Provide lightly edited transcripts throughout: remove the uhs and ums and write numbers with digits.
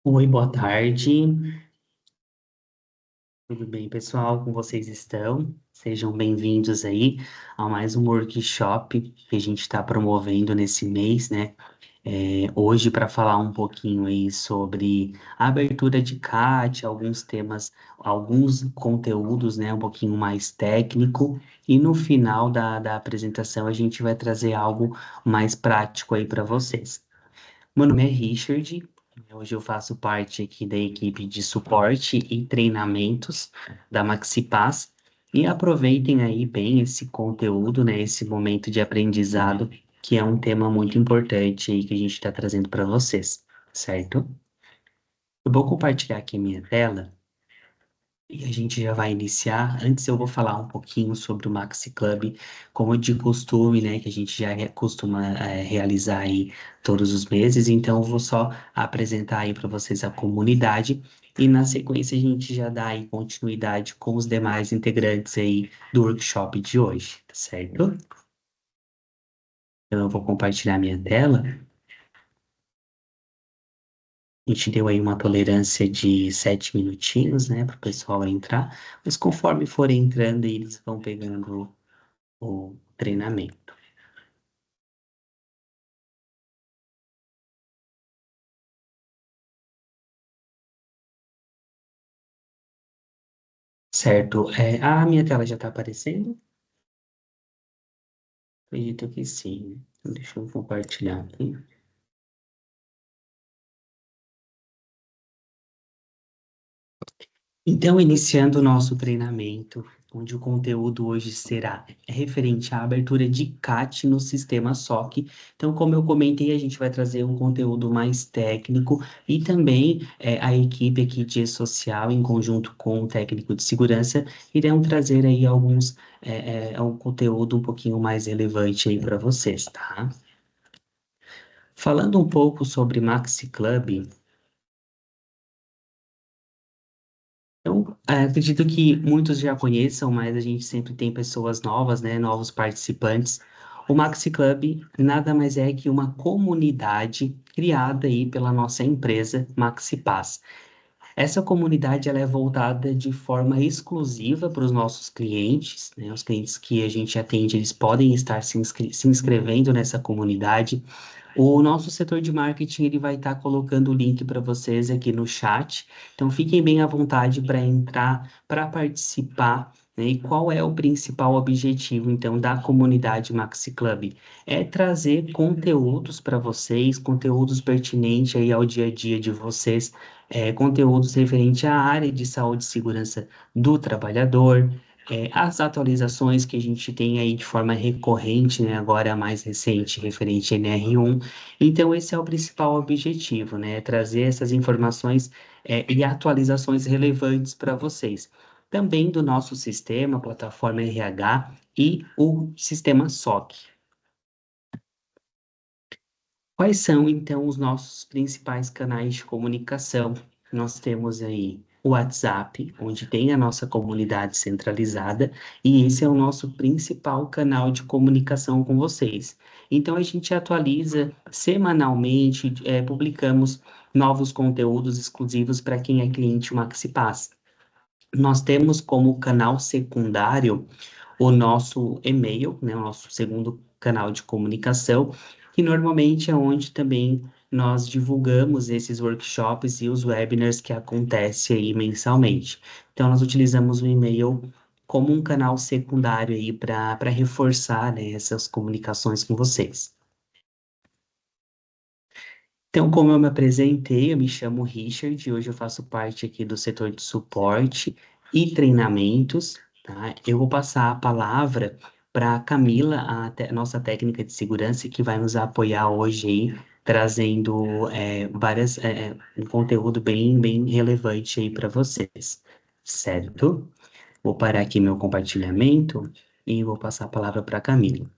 Oi, boa tarde. Tudo bem, pessoal? Como vocês estão? Sejam bem-vindos aí a mais um workshop que a gente está promovendo nesse mês, né? Hoje para falar um pouquinho aí sobre a abertura de CAT, alguns temas, alguns conteúdos, né? Um pouquinho mais técnico. E no final da apresentação a gente vai trazer algo mais prático aí para vocês. Meu nome é Richard. Hoje eu faço parte aqui da equipe de suporte e treinamentos da MaxiPass. E aproveitem aí bem esse conteúdo, né, esse momento de aprendizado, que é um tema muito importante aí que a gente está trazendo para vocês, certo? Eu vou compartilhar aqui a minha tela. E a gente já vai iniciar. Antes eu vou falar um pouquinho sobre o Maxi Club, como de costume, né, que a gente já costuma realizar aí todos os meses. Então eu vou só apresentar aí para vocês a comunidade e na sequência a gente já dá aí continuidade com os demais integrantes aí do workshop de hoje, tá certo? Então eu vou compartilhar minha tela. A gente deu aí uma tolerância de 7 minutinhos, né, para o pessoal entrar, mas conforme forem entrando, eles vão pegando o treinamento. Certo? A minha tela já está aparecendo? Acredito que sim. Então, deixa eu compartilhar aqui. Então, iniciando o nosso treinamento, onde o conteúdo hoje será referente à abertura de CAT no sistema SOC. Então, como eu comentei, a gente vai trazer um conteúdo mais técnico e também a equipe aqui de social, em conjunto com o técnico de segurança, irão trazer aí um conteúdo um pouquinho mais relevante aí para vocês, tá? Falando um pouco sobre Maxi Club, acredito que muitos já conheçam, mas a gente sempre tem pessoas novas, né, novos participantes. O Maxi Club nada mais é que uma comunidade criada aí pela nossa empresa MaxiPass. Essa comunidade ela é voltada de forma exclusiva para os nossos clientes, né? Os clientes que a gente atende, eles podem estar se inscrevendo nessa comunidade. O nosso setor de marketing ele vai estar colocando o link para vocês aqui no chat. Então fiquem bem à vontade para entrar, para participar. Né? E qual é o principal objetivo então da comunidade Maxi Club? É trazer conteúdos para vocês, conteúdos pertinentes aí ao dia a dia de vocês, conteúdos referentes à área de saúde e segurança do trabalhador. As atualizações que a gente tem aí de forma recorrente, né, agora a mais recente, referente a NR1. Então, esse é o principal objetivo, né, trazer essas informações, e atualizações relevantes para vocês. Também do nosso sistema, plataforma RH e o sistema SOC. Quais são, então, os nossos principais canais de comunicação? Nós temos aí o WhatsApp, onde tem a nossa comunidade centralizada, e esse é o nosso principal canal de comunicação com vocês. Então, a gente atualiza semanalmente, publicamos novos conteúdos exclusivos para quem é cliente MaxiPass. Nós temos como canal secundário o nosso e-mail, né, o nosso segundo canal de comunicação, que normalmente é onde também nós divulgamos esses workshops e os webinars que acontecem aí mensalmente. Então, nós utilizamos o e-mail como um canal secundário aí para reforçar, né, essas comunicações com vocês. Então, como eu me apresentei, eu me chamo Richard, e hoje eu faço parte aqui do setor de suporte e treinamentos, tá? Eu vou passar a palavra para a Camila, nossa técnica de segurança, que vai nos apoiar hoje aí, trazendo um conteúdo bem relevante aí para vocês, certo? Vou parar aqui meu compartilhamento e vou passar a palavra para a Camila.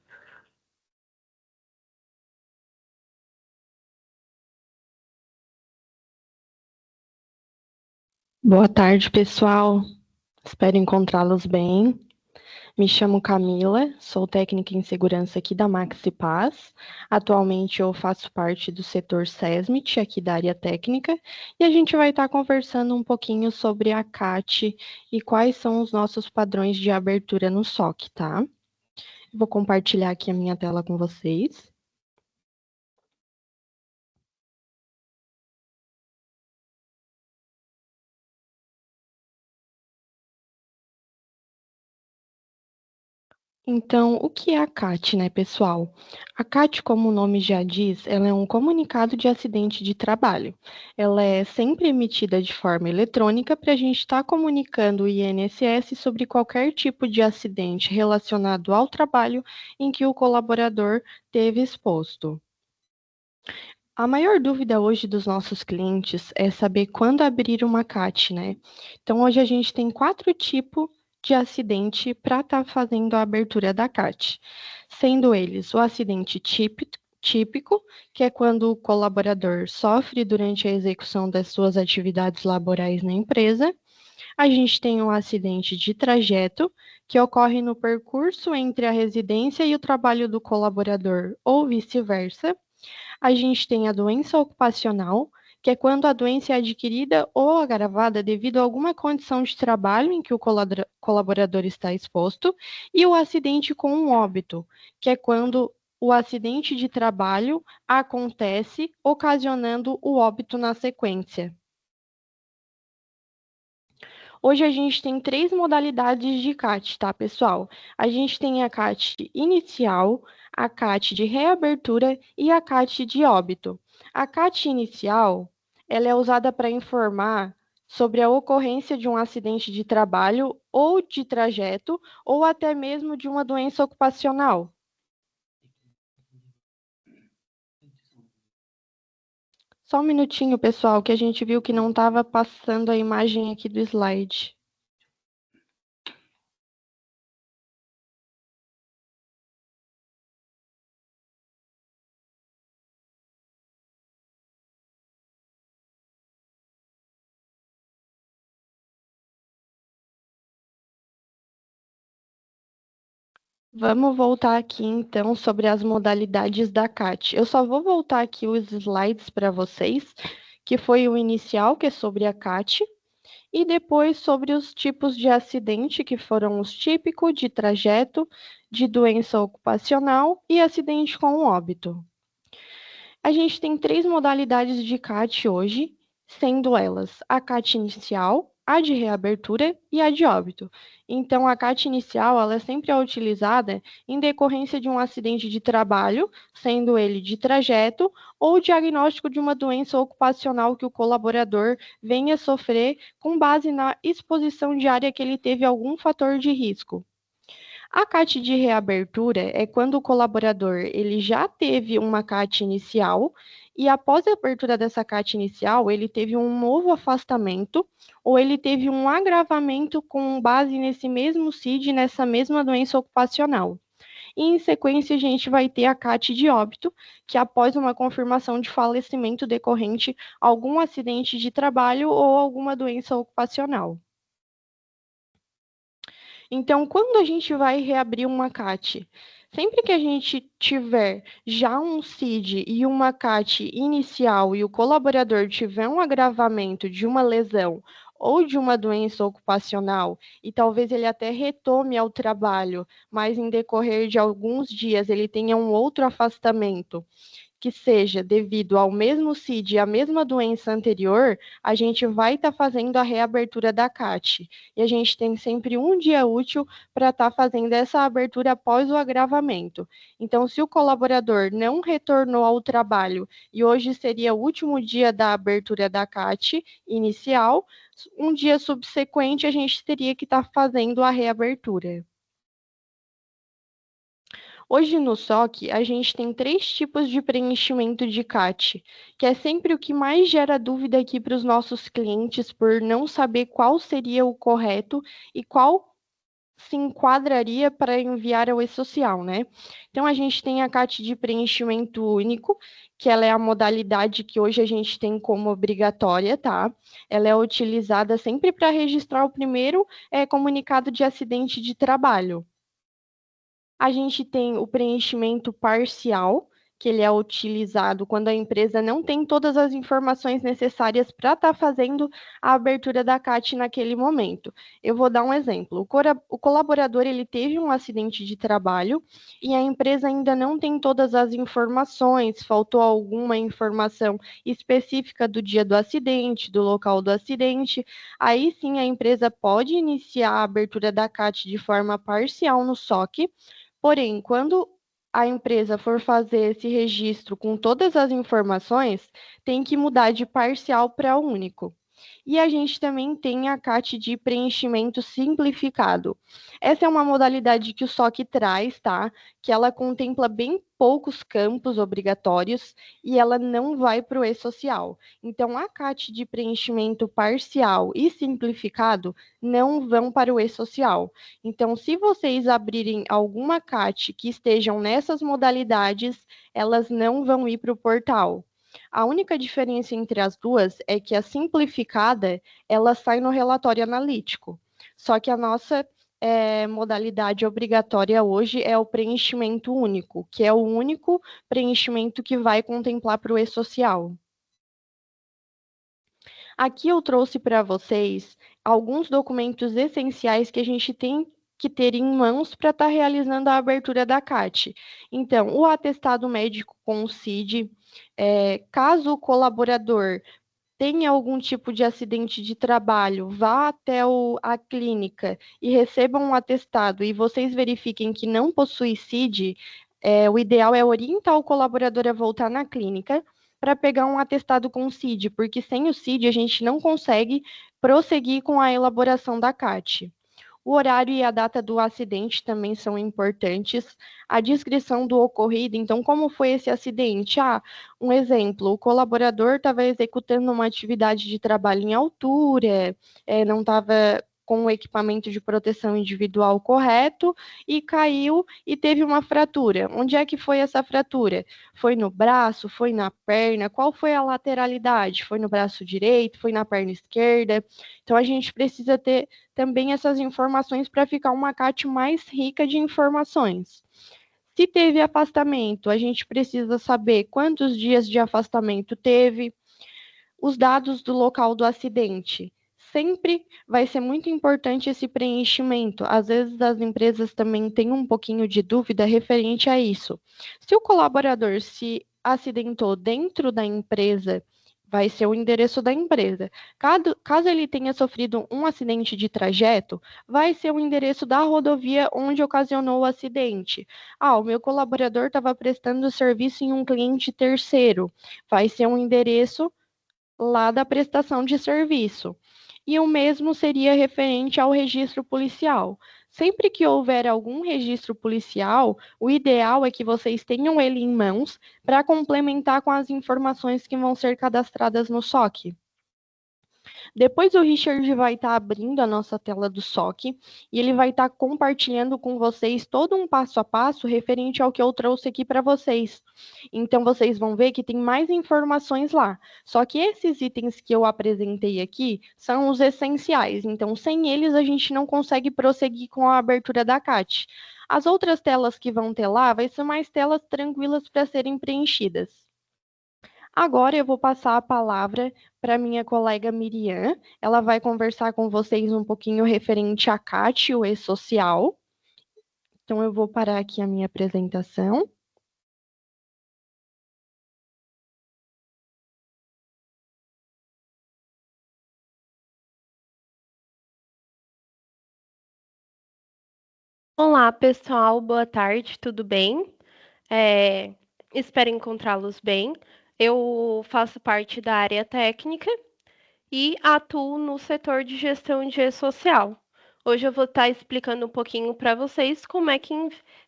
Boa tarde, pessoal. Espero encontrá-los bem. Me chamo Camila, sou técnica em segurança aqui da Maxi Paz. Atualmente eu faço parte do setor SESMIT, aqui da área técnica, e a gente vai estar conversando um pouquinho sobre a CAT e quais são os nossos padrões de abertura no SOC, tá? Vou compartilhar aqui a minha tela com vocês. Então, o que é a CAT, né, pessoal? A CAT, como o nome já diz, ela é um comunicado de acidente de trabalho. Ela é sempre emitida de forma eletrônica para a gente estar comunicando o INSS sobre qualquer tipo de acidente relacionado ao trabalho em que o colaborador teve exposto. A maior dúvida hoje dos nossos clientes é saber quando abrir uma CAT, né? Então, hoje a gente tem 4 tipos de acidente para estar fazendo a abertura da CAT, sendo eles o acidente típico, que é quando o colaborador sofre durante a execução das suas atividades laborais na empresa. A gente tem um acidente de trajeto, que ocorre no percurso entre a residência e o trabalho do colaborador, ou vice-versa. A gente tem a doença ocupacional, que é quando a doença é adquirida ou agravada devido a alguma condição de trabalho em que o colaborador está exposto, e o acidente com um óbito, que é quando o acidente de trabalho acontece, ocasionando o óbito na sequência. Hoje a gente tem 3 modalidades de CAT, tá, pessoal? A gente tem a CAT inicial, a CAT de reabertura e a CAT de óbito. A CAT inicial, ela é usada para informar sobre a ocorrência de um acidente de trabalho ou de trajeto, ou até mesmo de uma doença ocupacional. Só um minutinho, pessoal, que a gente viu que não estava passando a imagem aqui do slide. Vamos voltar aqui, então, sobre as modalidades da CAT. Eu só vou voltar aqui os slides para vocês, que foi o inicial, que é sobre a CAT, e depois sobre os tipos de acidente, que foram os típicos de trajeto, de doença ocupacional e acidente com óbito. A gente tem 3 modalidades de CAT hoje, sendo elas a CAT inicial, a de reabertura e a de óbito. Então, a CAT inicial, ela sempre é utilizada em decorrência de um acidente de trabalho, sendo ele de trajeto, ou diagnóstico de uma doença ocupacional que o colaborador venha sofrer com base na exposição diária que ele teve a algum fator de risco. A CAT de reabertura é quando o colaborador ele já teve uma CAT inicial e após a abertura dessa CAT inicial, ele teve um novo afastamento ou ele teve um agravamento com base nesse mesmo CID, nessa mesma doença ocupacional. E em sequência, a gente vai ter a CAT de óbito, que após uma confirmação de falecimento decorrente a algum acidente de trabalho ou alguma doença ocupacional. Então, quando a gente vai reabrir uma CAT? Sempre que a gente tiver já um CID e uma CAT inicial e o colaborador tiver um agravamento de uma lesão ou de uma doença ocupacional, e talvez ele até retome ao trabalho, mas em decorrer de alguns dias ele tenha um outro afastamento, que seja devido ao mesmo CID e à mesma doença anterior, a gente vai estar fazendo a reabertura da CAT. E a gente tem sempre um dia útil para estar fazendo essa abertura após o agravamento. Então, se o colaborador não retornou ao trabalho e hoje seria o último dia da abertura da CAT inicial, um dia subsequente a gente teria que estar fazendo a reabertura. Hoje no SOC, a gente tem 3 tipos de preenchimento de CAT, que é sempre o que mais gera dúvida aqui para os nossos clientes por não saber qual seria o correto e qual se enquadraria para enviar ao e-social, né? Então, a gente tem a CAT de preenchimento único, que ela é a modalidade que hoje a gente tem como obrigatória, tá? Ela é utilizada sempre para registrar o primeiro comunicado de acidente de trabalho. A gente tem o preenchimento parcial, que ele é utilizado quando a empresa não tem todas as informações necessárias para estar fazendo a abertura da CAT naquele momento. Eu vou dar um exemplo. O colaborador ele teve um acidente de trabalho e a empresa ainda não tem todas as informações, faltou alguma informação específica do dia do acidente, do local do acidente. Aí sim a empresa pode iniciar a abertura da CAT de forma parcial no SOC. Porém, quando a empresa for fazer esse registro com todas as informações, tem que mudar de parcial para único. E a gente também tem a CAT de preenchimento simplificado. Essa é uma modalidade que o SOC traz, tá? Que ela contempla bem poucos campos obrigatórios e ela não vai para o e-social. Então, a CAT de preenchimento parcial e simplificado não vão para o e-social. Então, se vocês abrirem alguma CAT que estejam nessas modalidades, elas não vão ir para o portal. A única diferença entre as duas é que a simplificada, ela sai no relatório analítico. Só que a nossa modalidade obrigatória hoje é o preenchimento único, que é o único preenchimento que vai contemplar para o e-social. Aqui eu trouxe para vocês alguns documentos essenciais que a gente tem que ter em mãos para estar realizando a abertura da CAT. Então, o atestado médico com o CID, caso o colaborador tenha algum tipo de acidente de trabalho, vá até a clínica e receba um atestado e vocês verifiquem que não possui CID, o ideal é orientar o colaborador a voltar na clínica para pegar um atestado com CID, porque sem o CID a gente não consegue prosseguir com a elaboração da CAT. O horário e a data do acidente também são importantes. A descrição do ocorrido, então, como foi esse acidente? Um exemplo, o colaborador estava executando uma atividade de trabalho em altura, não estava com o equipamento de proteção individual correto e caiu e teve uma fratura. Onde é que foi essa fratura? Foi no braço? Foi na perna? Qual foi a lateralidade? Foi no braço direito? Foi na perna esquerda? Então, a gente precisa ter também essas informações para ficar uma CAT mais rica de informações. Se teve afastamento, a gente precisa saber quantos dias de afastamento teve, os dados do local do acidente. Sempre vai ser muito importante esse preenchimento. Às vezes as empresas também têm um pouquinho de dúvida referente a isso. Se o colaborador se acidentou dentro da empresa, vai ser o endereço da empresa. Caso ele tenha sofrido um acidente de trajeto, vai ser o endereço da rodovia onde ocasionou o acidente. O meu colaborador estava prestando serviço em um cliente terceiro, vai ser um endereço lá da prestação de serviço. E o mesmo seria referente ao registro policial. Sempre que houver algum registro policial, o ideal é que vocês tenham ele em mãos para complementar com as informações que vão ser cadastradas no SOC. Depois o Richard vai estar abrindo a nossa tela do SOC e ele vai estar compartilhando com vocês todo um passo a passo referente ao que eu trouxe aqui para vocês. Então vocês vão ver que tem mais informações lá. Só que esses itens que eu apresentei aqui são os essenciais. Então sem eles a gente não consegue prosseguir com a abertura da CAT. As outras telas que vão ter lá vai ser mais telas tranquilas para serem preenchidas. Agora eu vou passar a palavra para minha colega Miriam. Ela vai conversar com vocês um pouquinho referente à CAT, o e-social. Então, eu vou parar aqui a minha apresentação. Olá, pessoal, boa tarde, tudo bem? Espero encontrá-los bem. Eu faço parte da área técnica e atuo no setor de gestão de e-social. Hoje eu vou estar explicando um pouquinho para vocês como é que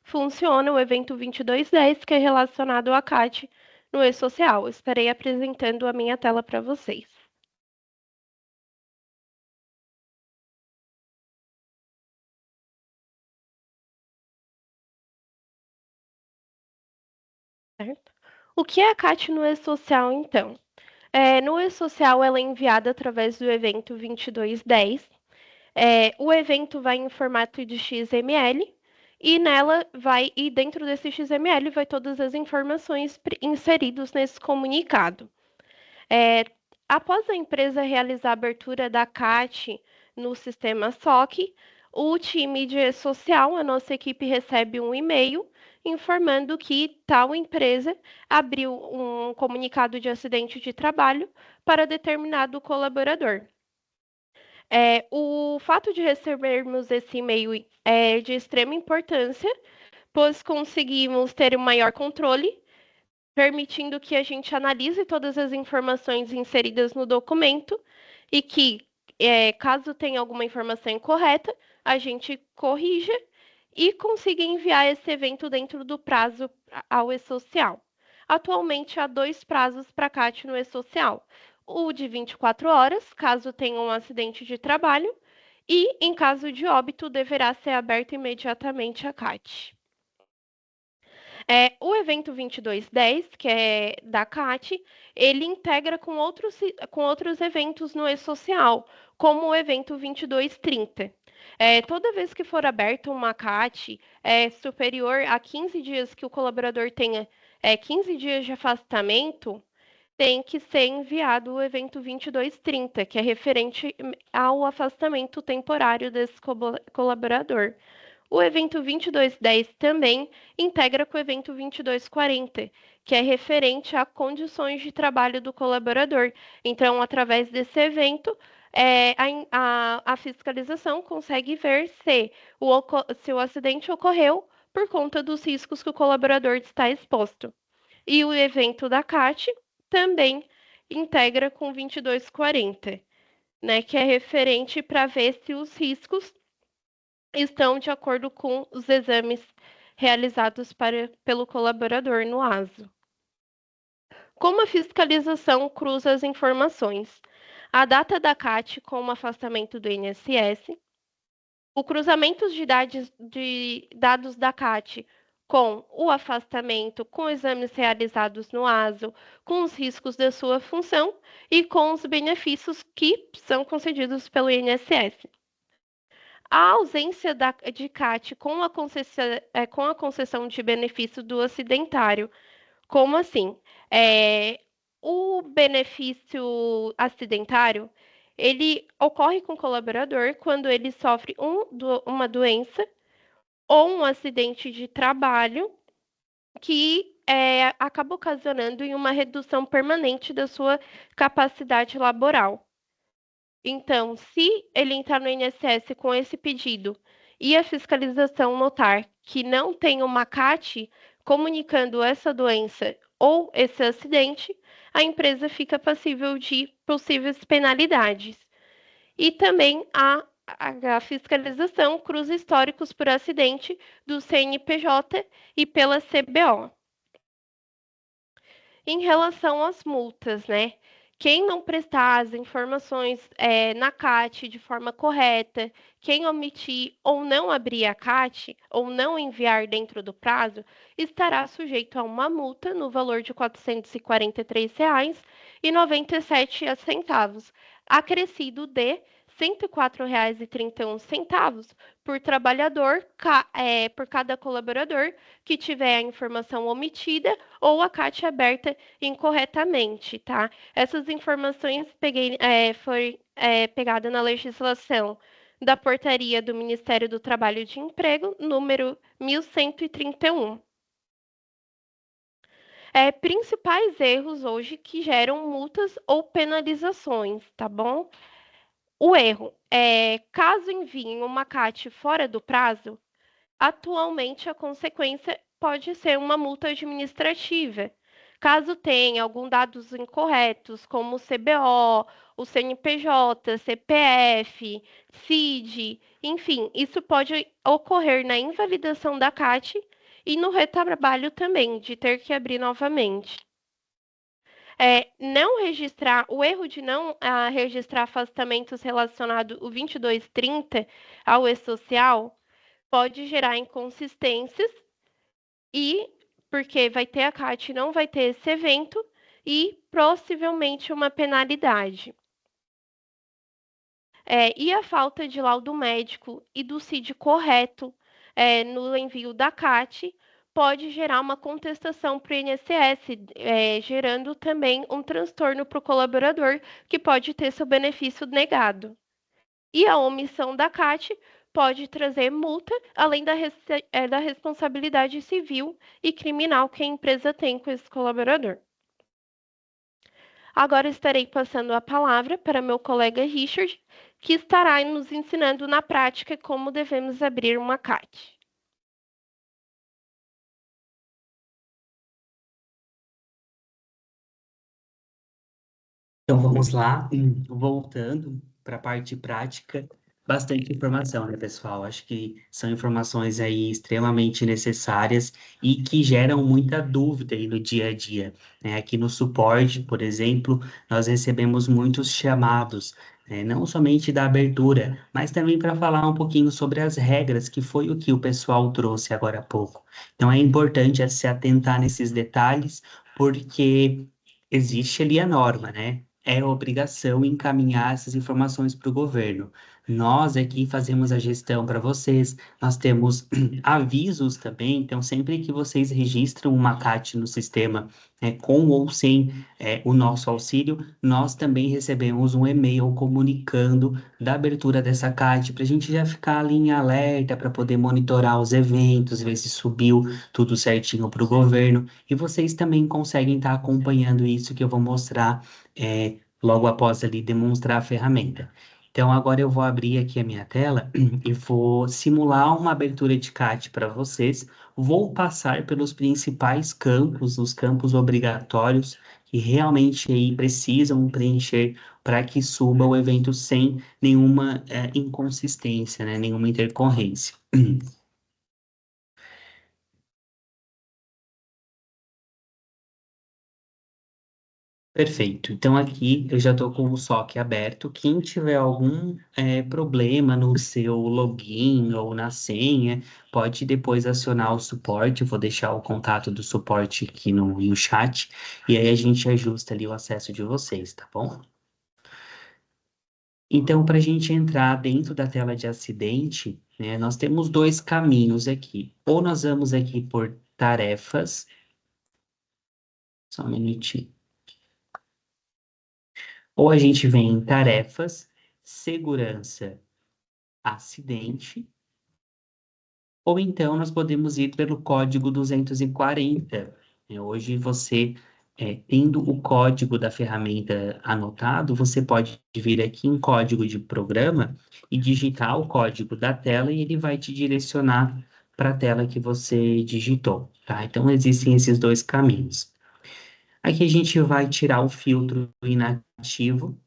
funciona o evento 2210, que é relacionado à CAT no e-social. Estarei apresentando a minha tela para vocês. Certo? O que é a CAT no e-social, então? No e-social, ela é enviada através do evento 2210. O evento vai em formato de XML e dentro desse XML vai todas as informações inseridas nesse comunicado. Após a empresa realizar a abertura da CAT no sistema SOC, o time de social, a nossa equipe, recebe um e-mail informando que tal empresa abriu um comunicado de acidente de trabalho para determinado colaborador. O fato de recebermos esse e-mail é de extrema importância, pois conseguimos ter um maior controle, permitindo que a gente analise todas as informações inseridas no documento e que, caso tenha alguma informação incorreta, a gente corrija e consiga enviar esse evento dentro do prazo ao e-social. Atualmente, há 2 prazos para a CAT no e-social. O de 24 horas, caso tenha um acidente de trabalho, e, em caso de óbito, deverá ser aberto imediatamente a CAT. O evento 2210, que é da CAT, ele integra com outros eventos no e-social, como o evento 2230. Toda vez que for aberta uma CAT superior a 15 dias que o colaborador tenha 15 dias de afastamento, tem que ser enviado o evento 2230, que é referente ao afastamento temporário desse colaborador. O evento 2210 também integra com o evento 2240, que é referente a condições de trabalho do colaborador. Então, através desse evento, a fiscalização consegue ver se o acidente ocorreu por conta dos riscos que o colaborador está exposto. E o evento da CAT também integra com 2240, né, que é referente para ver se os riscos estão de acordo com os exames realizados pelo colaborador no ASO. Como a fiscalização cruza as informações? A data da CAT com o afastamento do INSS, o cruzamento de dados da CAT com o afastamento, com exames realizados no ASO, com os riscos da sua função e com os benefícios que são concedidos pelo INSS. A ausência de CAT com a concessão de benefício do acidentário. Como assim? O benefício acidentário, ele ocorre com o colaborador quando ele sofre uma doença ou um acidente de trabalho que acaba ocasionando em uma redução permanente da sua capacidade laboral. Então, se ele entrar no INSS com esse pedido e a fiscalização notar que não tem uma CAT comunicando essa doença ou esse acidente, a empresa fica passível de possíveis penalidades. E também a fiscalização cruza históricos por acidente do CNPJ e pela CBO. Em relação às multas, né? Quem não prestar as informações na CAT de forma correta, quem omitir ou não abrir a CAT ou não enviar dentro do prazo, estará sujeito a uma multa no valor de R$ 443,97, acrescido de R$ 104,31 por trabalhador, por cada colaborador que tiver a informação omitida ou a CAT aberta incorretamente, tá? Essas informações foi pegada na legislação da portaria do Ministério do Trabalho e de Emprego, número 1131. Principais erros hoje que geram multas ou penalizações, tá bom? O erro caso enviem uma CAT fora do prazo, atualmente a consequência pode ser uma multa administrativa. Caso tenha alguns dados incorretos, como o CBO, o CNPJ, CPF, CID, enfim, isso pode ocorrer na invalidação da CAT e no retrabalho também, de ter que abrir novamente. O erro de não registrar afastamentos relacionados ao 2230 ao e-social pode gerar inconsistências porque vai ter a CAT e não vai ter esse evento e possivelmente uma penalidade. E a falta de laudo médico e do CID correto no envio da CAT, pode gerar uma contestação para o INSS, gerando também um transtorno para o colaborador, que pode ter seu benefício negado. E a omissão da CAT pode trazer multa, além da responsabilidade civil e criminal que a empresa tem com esse colaborador. Agora estarei passando a palavra para meu colega Richard, que estará nos ensinando na prática como devemos abrir uma CAT. Então vamos lá, voltando para a parte prática, bastante informação, né, pessoal? Acho que são informações aí extremamente necessárias e que geram muita dúvida aí no dia a dia, né? Aqui no suporte, por exemplo, nós recebemos muitos chamados, né, não somente da abertura, mas também para falar um pouquinho sobre as regras, que foi o que o pessoal trouxe agora há pouco. Então é importante se atentar nesses detalhes, porque existe ali a norma, né? É obrigação encaminhar essas informações para o governo. Nós aqui fazemos a gestão para vocês, nós temos avisos também, então sempre que vocês registram uma CAT no sistema, com ou sem o nosso auxílio, nós também recebemos um e-mail comunicando da abertura dessa CAT, para a gente já ficar ali em alerta, para poder monitorar os eventos, ver se subiu tudo certinho para o governo, e vocês também conseguem estar acompanhando isso que eu vou mostrar logo após ali demonstrar a ferramenta. Então, agora eu vou abrir aqui a minha tela e vou simular uma abertura de CAT para vocês. Vou passar pelos principais campos, os campos obrigatórios que realmente aí precisam preencher para que suba o evento sem nenhuma inconsistência, né? Nenhuma intercorrência. Perfeito. Então aqui eu já estou com o SOC aberto. Quem tiver algum problema no seu login ou na senha, pode depois acionar o suporte. Eu vou deixar o contato do suporte aqui no chat e aí a gente ajusta ali o acesso de vocês, tá bom? Então, para a gente entrar dentro da tela de acidente, né, nós temos dois caminhos aqui. Ou nós vamos aqui por tarefas, só um minutinho. Ou a gente vem em tarefas, segurança, acidente, ou então nós podemos ir pelo código 240. Hoje você, tendo o código da ferramenta anotado, você pode vir aqui em código de programa e digitar o código da tela e ele vai te direcionar para a tela que você digitou, tá? Então existem esses dois caminhos. Aqui a gente vai tirar o filtro inativo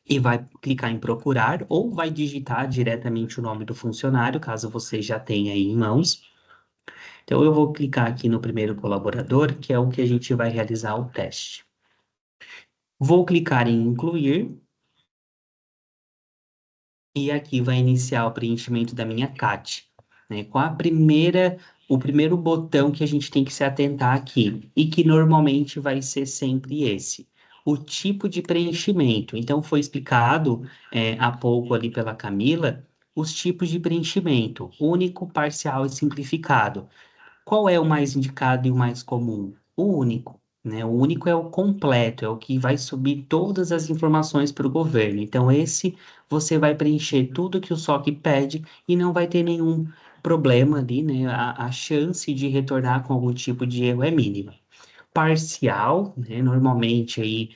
e vai clicar em procurar ou vai digitar diretamente o nome do funcionário, caso você já tenha aí em mãos. Então, eu vou clicar aqui no primeiro colaborador, que é o que a gente vai realizar o teste. Vou clicar em incluir e aqui vai iniciar o preenchimento da minha CAT, né? Com o primeiro botão que a gente tem que se atentar aqui, e que normalmente vai ser sempre esse. O tipo de preenchimento. Então, foi explicado há pouco ali pela Camila, os tipos de preenchimento, único, parcial e simplificado. Qual é o mais indicado e o mais comum? O único, né? O único é o completo, é o que vai subir todas as informações para o governo. Então, esse você vai preencher tudo que o SOC pede e não vai ter nenhum problema ali, né? A chance de retornar com algum tipo de erro é mínima. Parcial, né? Normalmente aí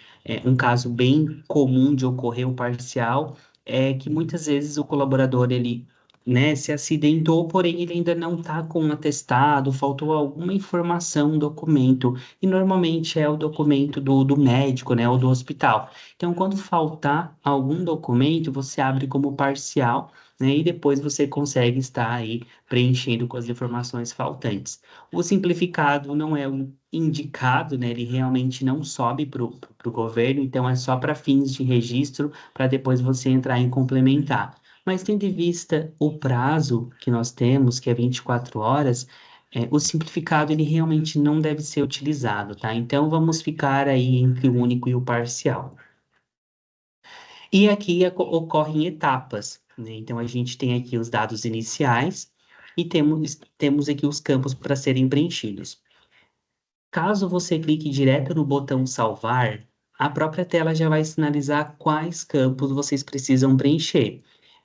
um caso bem comum de ocorrer o parcial é que muitas vezes o colaborador ele, né, se acidentou, porém ele ainda não está com um atestado, faltou alguma informação, um documento, e normalmente é o documento do médico, né, ou do hospital. Então, quando faltar algum documento, você abre como parcial, né, e depois você consegue estar aí preenchendo com as informações faltantes. O simplificado não é o indicado, né, ele realmente não sobe para o governo, então é só para fins de registro, para depois você entrar em complementar. Mas tendo em vista o prazo que nós temos, que é 24 horas, o simplificado ele realmente não deve ser utilizado, tá? Então vamos ficar aí entre o único e o parcial. E aqui ocorrem etapas, né? Então a gente tem aqui os dados iniciais, e temos aqui os campos para serem preenchidos. Caso você clique direto no botão salvar, a própria tela já vai sinalizar quais campos vocês precisam preencher.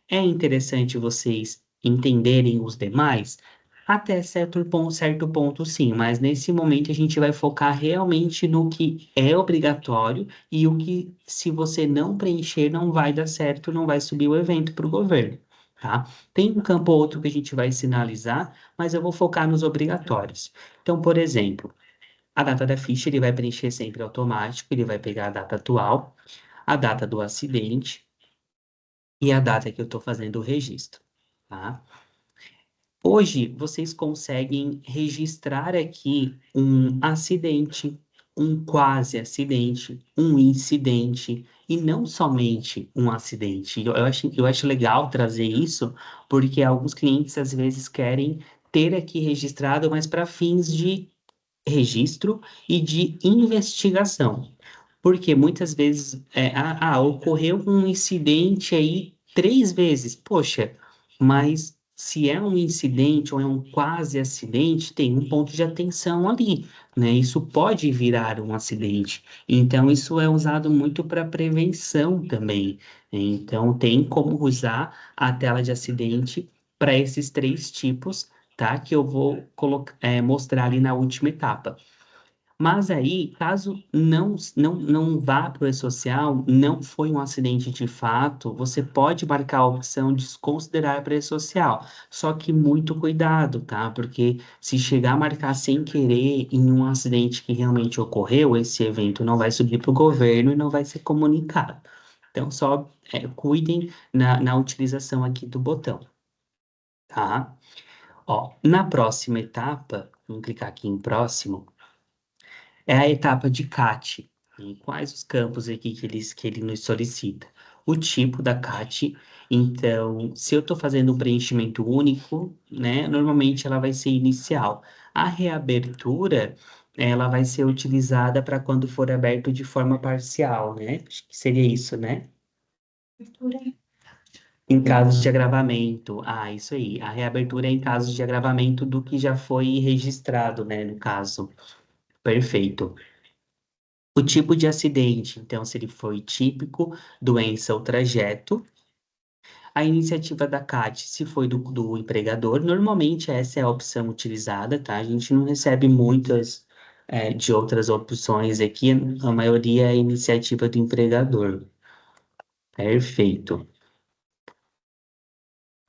É interessante vocês entenderem os demais? Até certo ponto, sim, mas nesse momento a gente vai focar realmente no que é obrigatório e o que, se você não preencher, não vai dar certo, não vai subir o evento para o governo, tá? Tem um campo ou outro que a gente vai sinalizar, mas eu vou focar nos obrigatórios. Então, por exemplo, a data da ficha ele vai preencher sempre automático, ele vai pegar a data atual, a data do acidente e a data que eu estou fazendo o registro, tá? Hoje, vocês conseguem registrar aqui um acidente, um quase acidente, um incidente, e não somente um acidente. Eu acho legal trazer isso, porque alguns clientes às vezes querem ter aqui registrado, mas para fins de registro e de investigação. Porque muitas vezes ocorreu um incidente aí 3 vezes. Poxa, mas se é um incidente ou é um quase acidente, tem um ponto de atenção ali, né? Isso pode virar um acidente. Então, isso é usado muito para prevenção também. Então, tem como usar a tela de acidente para esses 3 tipos, tá? Que eu vou mostrar ali na última etapa. Mas aí, caso não vá para o e-social, não foi um acidente de fato, você pode marcar a opção desconsiderar para e-social. Só que muito cuidado, tá? Porque se chegar a marcar sem querer em um acidente que realmente ocorreu, esse evento não vai subir para o governo e não vai ser comunicado. Então, só cuidem na utilização aqui do botão, tá? Ó, na próxima etapa, vamos clicar aqui em próximo. É a etapa de CAT. E quais os campos aqui que ele nos solicita? O tipo da CAT. Então, se eu estou fazendo um preenchimento único, né, normalmente ela vai ser inicial. A reabertura, ela vai ser utilizada para quando for aberto de forma parcial, né? Acho que seria isso, né? Em casos de agravamento. Ah, isso aí. A reabertura é em casos de agravamento do que já foi registrado, né, no caso. Perfeito. O tipo de acidente, então, se ele foi típico, doença ou trajeto. A iniciativa da CAT, se foi do empregador, normalmente essa é a opção utilizada, tá? A gente não recebe muitas de outras opções aqui, a maioria é a iniciativa do empregador. Perfeito.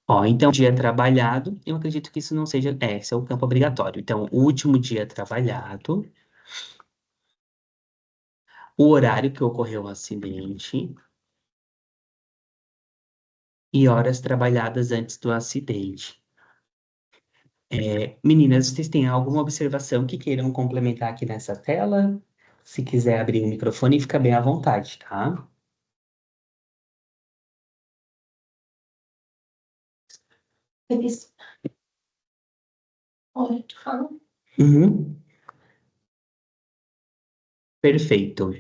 Ó, então, dia trabalhado, eu acredito que isso não seja. Esse é o campo obrigatório. Então, o último dia trabalhado, o horário que ocorreu o acidente e horas trabalhadas antes do acidente. Meninas, vocês têm alguma observação que queiram complementar aqui nessa tela? Se quiser abrir o microfone, fica bem à vontade, tá? Eles, olha, tu fala. Uhum, perfeito.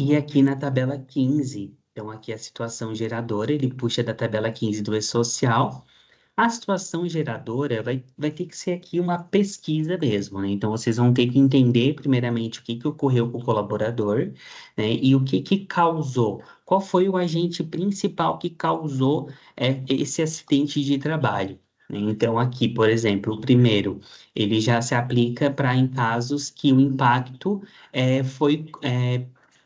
E aqui na tabela 15, então aqui é a situação geradora, ele puxa da tabela 15 do E-Social. A situação geradora vai ter que ser aqui uma pesquisa mesmo, né? Então, vocês vão ter que entender, primeiramente, o que que ocorreu com o colaborador, né? E o que que causou. Qual foi o agente principal que causou esse acidente de trabalho, né? Então, aqui, por exemplo, o primeiro, ele já se aplica para em casos que o impacto foi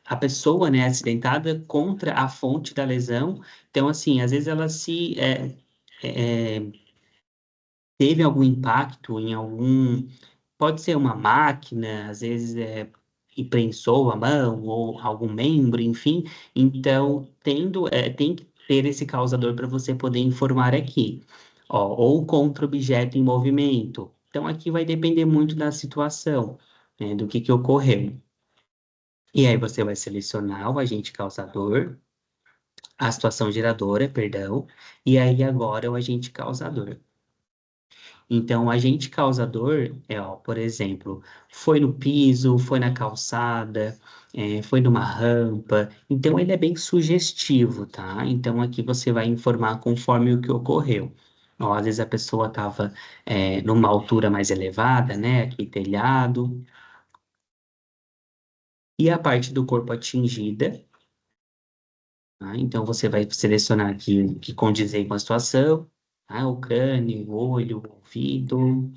a pessoa, né, acidentada contra a fonte da lesão. Então, assim, às vezes ela se é, teve algum impacto em algum, pode ser uma máquina, às vezes imprensou a mão ou algum membro, enfim. Então, tem que ter esse causador para você poder informar aqui. Ó, ou contra objeto em movimento. Então, aqui vai depender muito da situação, né, do que ocorreu. E aí você vai selecionar o agente causador, a situação geradora, perdão, e aí agora o agente causador. Então, o agente causador ó, por exemplo, foi no piso, foi na calçada, foi numa rampa. Então, ele é bem sugestivo, tá? Então, aqui você vai informar conforme o que ocorreu. Ó, às vezes a pessoa estava numa altura mais elevada, né? Aqui telhado. E a parte do corpo atingida, tá? Então você vai selecionar aqui o que condizer com a situação, tá? O crânio, o olho, o ouvido.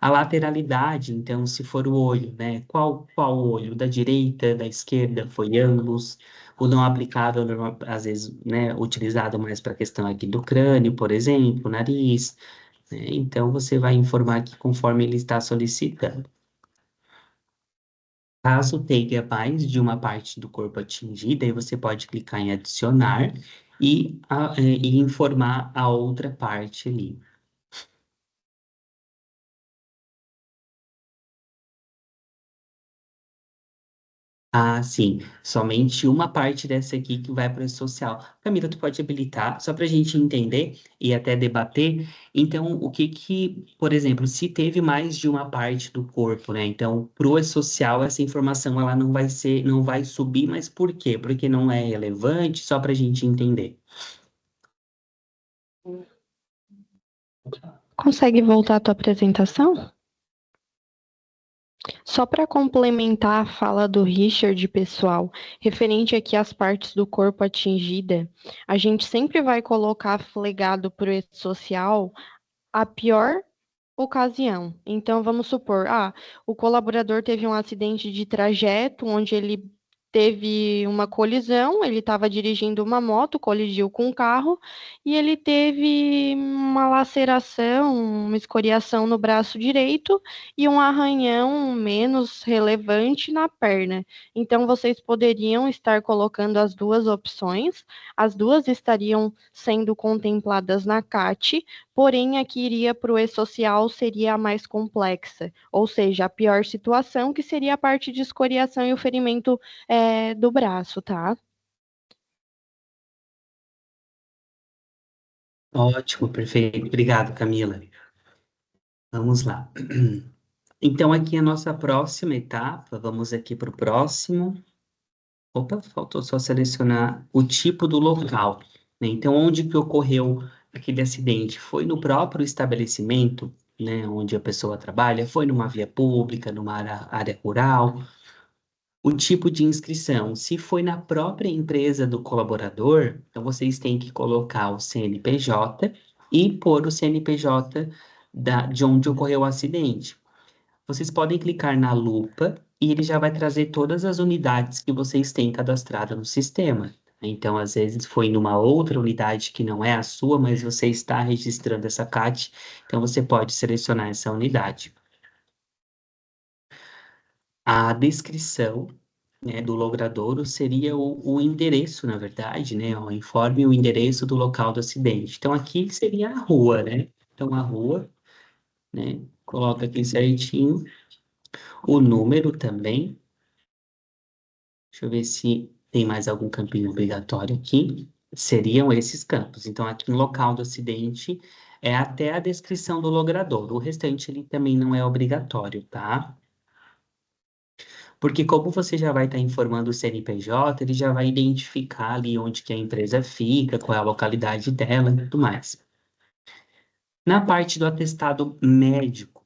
A lateralidade, então, se for o olho, né? Qual olho? Da direita, da esquerda? Foi ambos? O não aplicável, às vezes, né? Utilizado mais para a questão aqui do crânio, por exemplo, nariz, né? Então, você vai informar aqui conforme ele está solicitando. Caso tenha mais de uma parte do corpo atingida, aí você pode clicar em adicionar e informar a outra parte ali. Ah, sim. Somente uma parte dessa aqui que vai para o social. Camila, tu pode habilitar, só para a gente entender e até debater. Então, por exemplo, se teve mais de uma parte do corpo, né? Então, para o social, essa informação ela não vai subir, mas por quê? Porque não é relevante, só para a gente entender. Consegue voltar à tua apresentação? Só para complementar a fala do Richard, pessoal, referente aqui às partes do corpo atingida, a gente sempre vai colocar flegado para o social a pior ocasião. Então, vamos supor, o colaborador teve um acidente de trajeto onde ele teve uma colisão, ele estava dirigindo uma moto, colidiu com um carro e ele teve uma laceração, uma escoriação no braço direito e um arranhão menos relevante na perna. Então, vocês poderiam estar colocando as duas opções, as duas estariam sendo contempladas na CAT, porém, a que iria para o e-social seria a mais complexa, ou seja, a pior situação, que seria a parte de escoriação e o ferimento do braço, tá? Ótimo, perfeito. Obrigado, Camila. Vamos lá. Então, aqui a nossa próxima etapa, vamos aqui para o próximo. Opa, faltou só selecionar o tipo do local, né? Então, onde que ocorreu aquele acidente? Foi no próprio estabelecimento, né, onde a pessoa trabalha? Foi numa via pública, numa área rural? O tipo de inscrição, se foi na própria empresa do colaborador, então vocês têm que colocar o CNPJ e pôr o CNPJ de onde ocorreu o acidente. Vocês podem clicar na lupa e ele já vai trazer todas as unidades que vocês têm cadastrado no sistema. Então, às vezes foi numa outra unidade que não é a sua, mas você está registrando essa CAT, então você pode selecionar essa unidade. A descrição, né, do logradouro seria o endereço, na verdade, né? O informe o endereço do local do acidente. Então, aqui seria a rua, né? Então, a rua, né? Coloca aqui certinho. O número também. Deixa eu ver se tem mais algum campinho obrigatório aqui. Seriam esses campos. Então, aqui no local do acidente é até a descrição do logradouro. O restante ele também não é obrigatório, tá? Porque como você já vai estar informando o CNPJ, ele já vai identificar ali onde que a empresa fica, qual é a localidade dela e tudo mais. Na parte do atestado médico,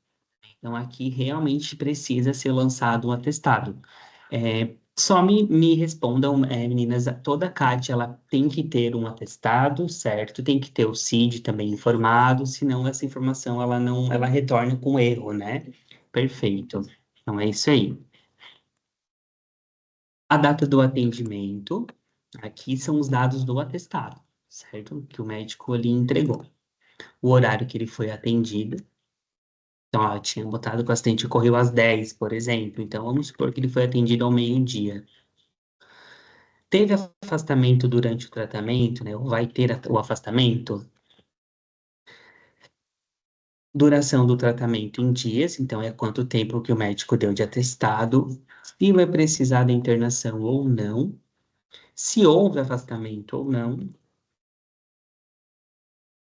então aqui realmente precisa ser lançado um atestado. Só me respondam, meninas, toda CAT ela tem que ter um atestado, certo? Tem que ter o CID também informado, senão essa informação ela retorna com erro, né? Perfeito. Então é isso aí. A data do atendimento, aqui são os dados do atestado, certo? Que o médico ali entregou. O horário que ele foi atendido. Então, ó, tinha botado que o acidente ocorreu às 10, por exemplo. Então, vamos supor que ele foi atendido ao meio-dia. Teve afastamento durante o tratamento, né? Ou vai ter o afastamento? Duração do tratamento em dias, então é quanto tempo que o médico deu de atestado. Se vai precisar da internação ou não. Se houve afastamento ou não.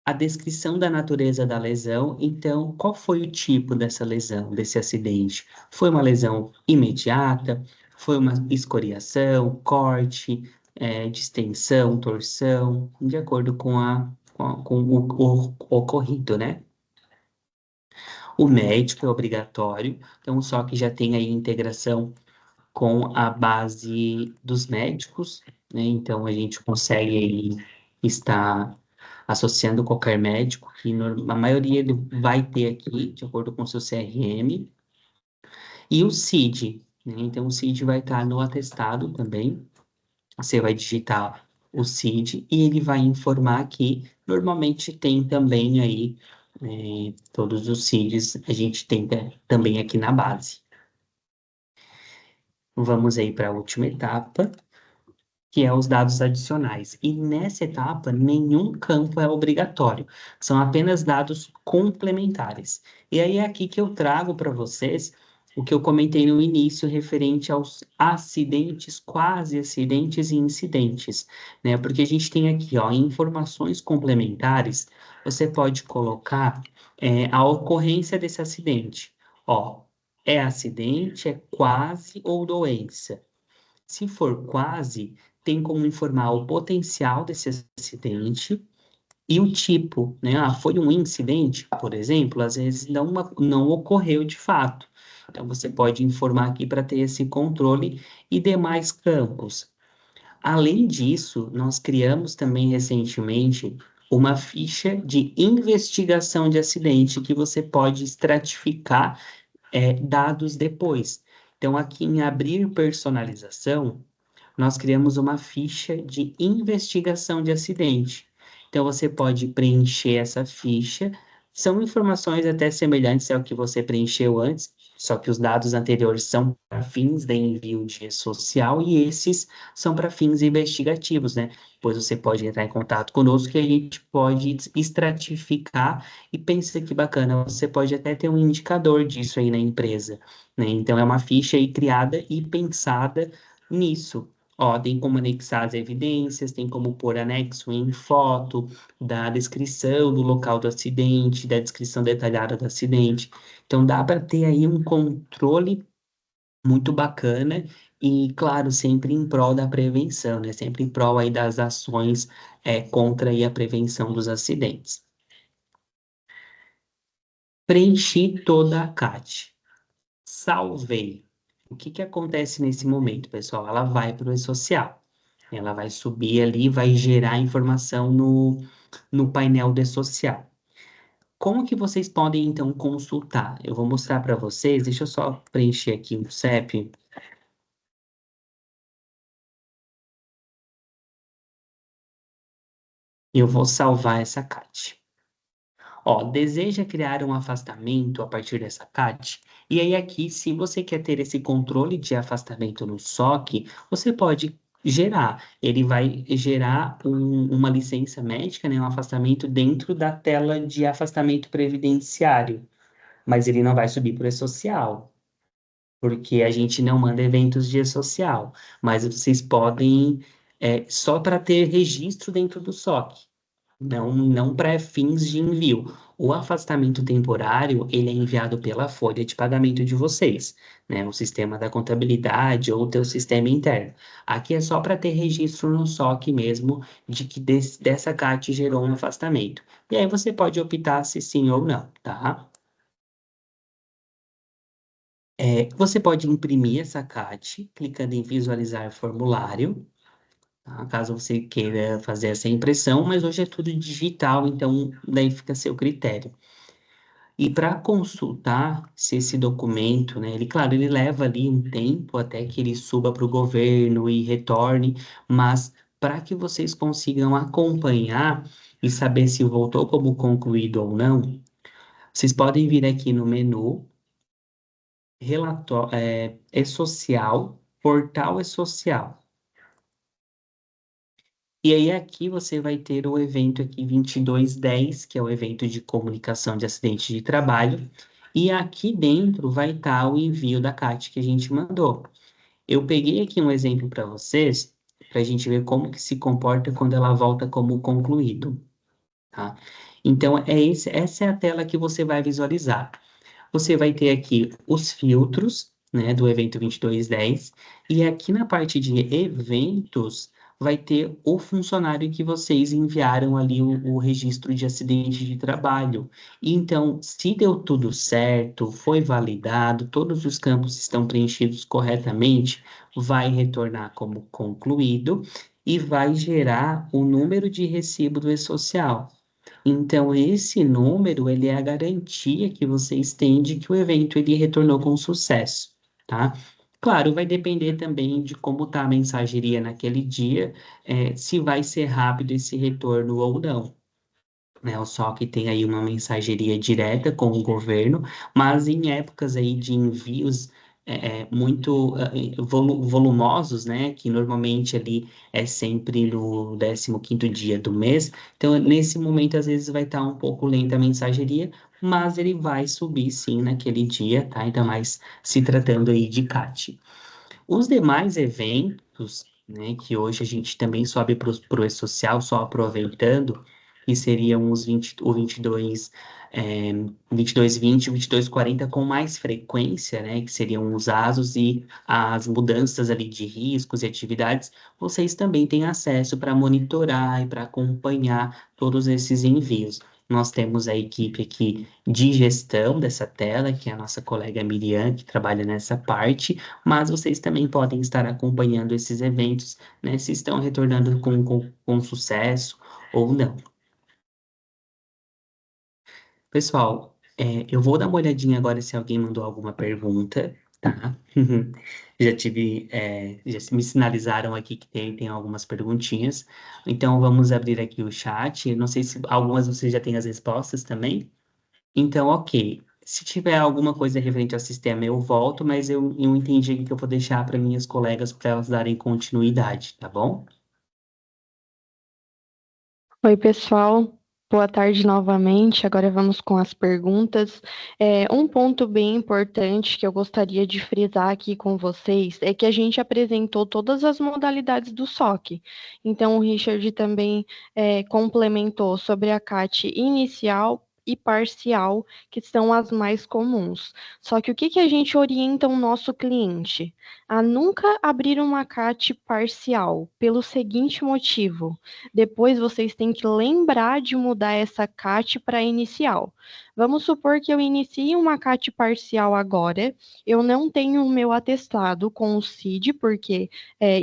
A descrição da natureza da lesão, então, qual foi o tipo dessa lesão, desse acidente? Foi uma lesão imediata? Foi uma escoriação, corte, distensão, torção, de acordo com com o ocorrido, né? O médico é obrigatório, então só que já tem aí integração com a base dos médicos, né? Então a gente consegue aí estar associando qualquer médico, que a maioria ele vai ter aqui, de acordo com o seu CRM, e o CID, né? Então o CID vai estar no atestado também. Você vai digitar o CID e ele vai informar que normalmente tem também aí todos os CIDs a gente tem também aqui na base. Vamos aí para a última etapa, que é os dados adicionais. E nessa etapa, nenhum campo é obrigatório, são apenas dados complementares. E aí é aqui que eu trago para vocês o que eu comentei no início referente aos acidentes, quase acidentes e incidentes, né? Porque a gente tem aqui, ó, informações complementares, você pode colocar a ocorrência desse acidente. Ó, é acidente, é quase ou doença. Se for quase, tem como informar o potencial desse acidente e o tipo, né? Ah, foi um incidente, por exemplo, às vezes não ocorreu de fato. Então, você pode informar aqui para ter esse controle e demais campos. Além disso, nós criamos também recentemente uma ficha de investigação de acidente que você pode estratificar dados depois. Então, aqui em abrir personalização, nós criamos uma ficha de investigação de acidente. Então, você pode preencher essa ficha. São informações até semelhantes ao que você preencheu antes, só que os dados anteriores são para fins de envio de social e esses são para fins investigativos, né? Pois você pode entrar em contato conosco e a gente pode estratificar e pensa que bacana, você pode até ter um indicador disso aí na empresa, né? Então, é uma ficha aí criada e pensada nisso. Ó, tem como anexar as evidências, tem como pôr anexo em foto, da descrição do local do acidente, da descrição detalhada do acidente. Então, dá para ter aí um controle muito bacana e, claro, sempre em prol da prevenção, né? Sempre em prol aí das ações contra aí a prevenção dos acidentes. Preenchi toda a CAT. Salvei. O que que acontece nesse momento, pessoal? Ela vai para o e-social. Ela vai subir ali, vai gerar informação no painel de social. Como que vocês podem, então, consultar? Eu vou mostrar para vocês, deixa eu só preencher aqui o CEP. E eu vou salvar essa CAT. Ó, deseja criar um afastamento a partir dessa CAT? E aí aqui, se você quer ter esse controle de afastamento no SOC, você pode gerar. Ele vai gerar uma licença médica, né, um afastamento dentro da tela de afastamento previdenciário, mas ele não vai subir para o e-social, porque a gente não manda eventos de e-social, mas vocês podem, só para ter registro dentro do SOC. Não para fins de envio. O afastamento temporário, ele é enviado pela folha de pagamento de vocês, né? O sistema da contabilidade ou o teu sistema interno. Aqui é só para ter registro no SOC mesmo de que dessa CAT gerou um afastamento. E aí você pode optar se sim ou não, tá? Você pode imprimir essa CAT clicando em visualizar formulário, tá? Caso você queira fazer essa impressão, mas hoje é tudo digital, então daí fica a seu critério. E para consultar se esse documento, né, ele, claro, ele leva ali um tempo até que ele suba para o governo e retorne, mas para que vocês consigam acompanhar e saber se voltou como concluído ou não, vocês podem vir aqui no menu, e-social, portal e-social. E aí aqui você vai ter o evento aqui 2210, que é o evento de comunicação de acidente de trabalho, e aqui dentro vai estar o envio da CAT que a gente mandou. Eu peguei aqui um exemplo para vocês, para a gente ver como que se comporta quando ela volta como concluído, tá? Então, essa é a tela que você vai visualizar. Você vai ter aqui os filtros, né, do evento 2210, e aqui na parte de eventos, vai ter o funcionário que vocês enviaram ali o registro de acidente de trabalho. Então, se deu tudo certo, foi validado, todos os campos estão preenchidos corretamente, vai retornar como concluído e vai gerar o número de recibo do E-Social. Então, esse número, ele é a garantia que vocês têm de que o evento ele retornou com sucesso, tá? Claro, vai depender também de como está a mensageria naquele dia, se vai ser rápido esse retorno ou não, né? O SOC tem aí uma mensageria direta com o governo, mas em épocas aí de envios muito volumosos, né? Que normalmente ali é sempre no 15º dia do mês. Então, nesse momento, às vezes vai estar um pouco lenta a mensageria, mas ele vai subir sim naquele dia, tá? Ainda mais se tratando aí de CAT. Os demais eventos, né, que hoje a gente também sobe para o E-Social, só aproveitando, que seriam os 20, o 22, 2220 e 2240 com mais frequência, né, que seriam os ASOS e as mudanças ali de riscos e atividades, vocês também têm acesso para monitorar e para acompanhar todos esses envios. Nós temos a equipe aqui de gestão dessa tela, que é a nossa colega Miriam, que trabalha nessa parte, mas vocês também podem estar acompanhando esses eventos, né, se estão retornando com sucesso ou não. Pessoal, eu vou dar uma olhadinha agora se alguém mandou alguma pergunta, tá? Já me sinalizaram aqui que tem algumas perguntinhas, então vamos abrir aqui o chat. Não sei se algumas vocês já têm as respostas também. Então, ok. Se tiver alguma coisa referente ao sistema, eu volto, mas eu entendi aqui que eu vou deixar para minhas colegas para elas darem continuidade, tá bom? Oi, pessoal. Boa tarde novamente. Agora vamos com as perguntas. Um ponto bem importante que eu gostaria de frisar aqui com vocês é que a gente apresentou todas as modalidades do SOC. Então, o Richard também complementou sobre a CAT inicial e parcial, que são as mais comuns. Só que o que a gente orienta o nosso cliente? A nunca abrir uma CAT parcial, pelo seguinte motivo: depois vocês têm que lembrar de mudar essa CAT para inicial. Vamos supor que eu inicie uma CAT parcial agora, eu não tenho o meu atestado com o CID, porque,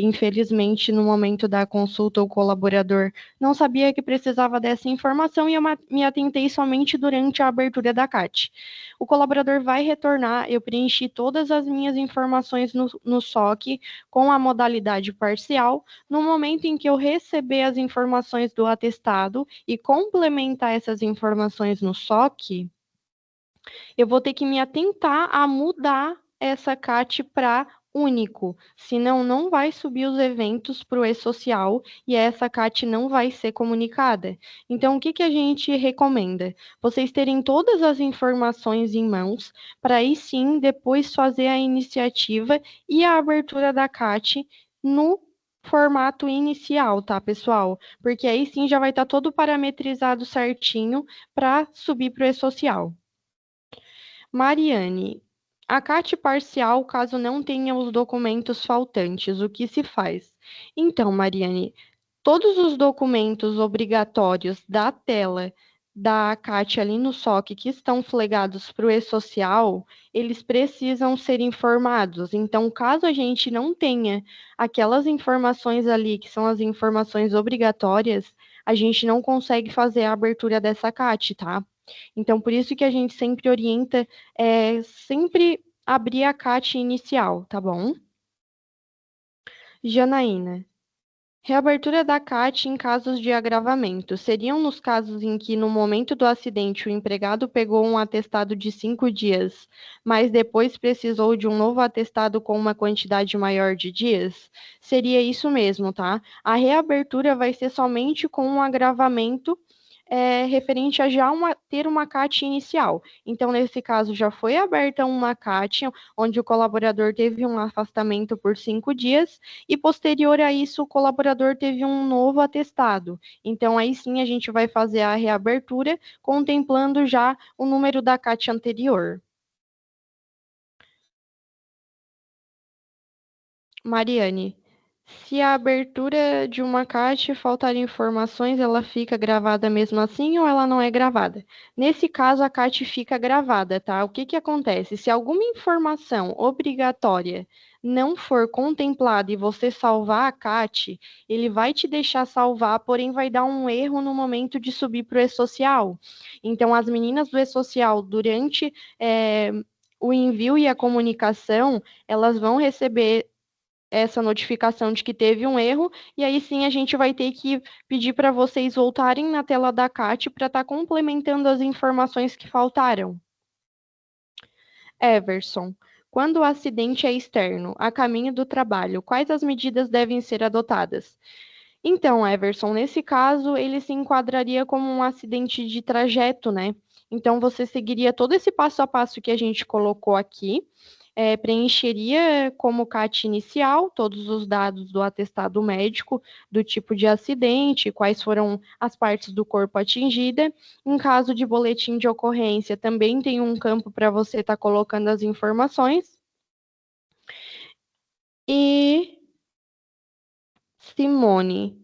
infelizmente, no momento da consulta, o colaborador não sabia que precisava dessa informação e eu me atentei somente durante a abertura da CAT. O colaborador vai retornar, eu preenchi todas as minhas informações no SOC com a modalidade parcial. No momento em que eu receber as informações do atestado e complementar essas informações no SOC, eu vou ter que me atentar a mudar essa CAT para único, senão não vai subir os eventos para o E-Social e essa CAT não vai ser comunicada. Então, o que a gente recomenda? Vocês terem todas as informações em mãos, para aí sim, depois fazer a iniciativa e a abertura da CAT no formato inicial, tá, pessoal? Porque aí sim já vai estar todo parametrizado certinho para subir para o E-Social. Mariane, acate parcial caso não tenha os documentos faltantes, o que se faz? Então, Mariane, todos os documentos obrigatórios da tela da ACAT ali no SOC que estão flegados para o E-Social, eles precisam ser informados. Então, caso a gente não tenha aquelas informações ali, que são as informações obrigatórias, a gente não consegue fazer a abertura dessa ACAT, tá? Então, por isso que a gente sempre orienta, sempre abrir a CAT inicial, tá bom? Janaína, reabertura da CAT em casos de agravamento. Seriam nos casos em que, no momento do acidente, o empregado pegou um atestado de 5 dias, mas depois precisou de um novo atestado com uma quantidade maior de dias? Seria isso mesmo, tá? A reabertura vai ser somente com um agravamento referente a já ter uma CAT inicial. Então, nesse caso, já foi aberta uma CAT, onde o colaborador teve um afastamento por 5 dias, e posterior a isso, o colaborador teve um novo atestado. Então, aí sim, a gente vai fazer a reabertura, contemplando já o número da CAT anterior. Mariane, Se a abertura de uma CAT faltar informações, ela fica gravada mesmo assim ou ela não é gravada? Nesse caso, a CAT fica gravada, tá? O que que acontece? Se alguma informação obrigatória não for contemplada e você salvar a CAT, ele vai te deixar salvar, porém vai dar um erro no momento de subir para o e-social. Então, as meninas do e-social, durante o envio e a comunicação, elas vão receber essa notificação de que teve um erro, e aí sim a gente vai ter que pedir para vocês voltarem na tela da CAT para estar complementando as informações que faltaram. Everson, quando o acidente é externo, a caminho do trabalho, quais as medidas devem ser adotadas? Então, Everson, nesse caso, ele se enquadraria como um acidente de trajeto, né? Então, você seguiria todo esse passo a passo que a gente colocou aqui, preencheria como CAT inicial todos os dados do atestado médico, do tipo de acidente, quais foram as partes do corpo atingida. Em caso de boletim de ocorrência, também tem um campo para você estar colocando as informações. E Simone,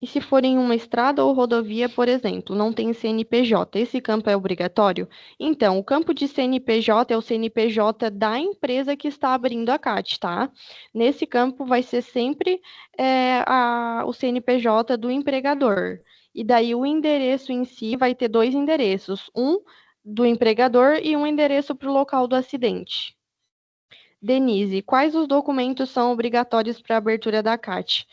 e se for em uma estrada ou rodovia, por exemplo, não tem CNPJ, esse campo é obrigatório? Então, o campo de CNPJ é o CNPJ da empresa que está abrindo a CAT, tá? Nesse campo vai ser sempre o CNPJ do empregador. E daí o endereço em si vai ter dois endereços, um do empregador e um endereço para o local do acidente. Denise, quais os documentos são obrigatórios para a abertura da CAT?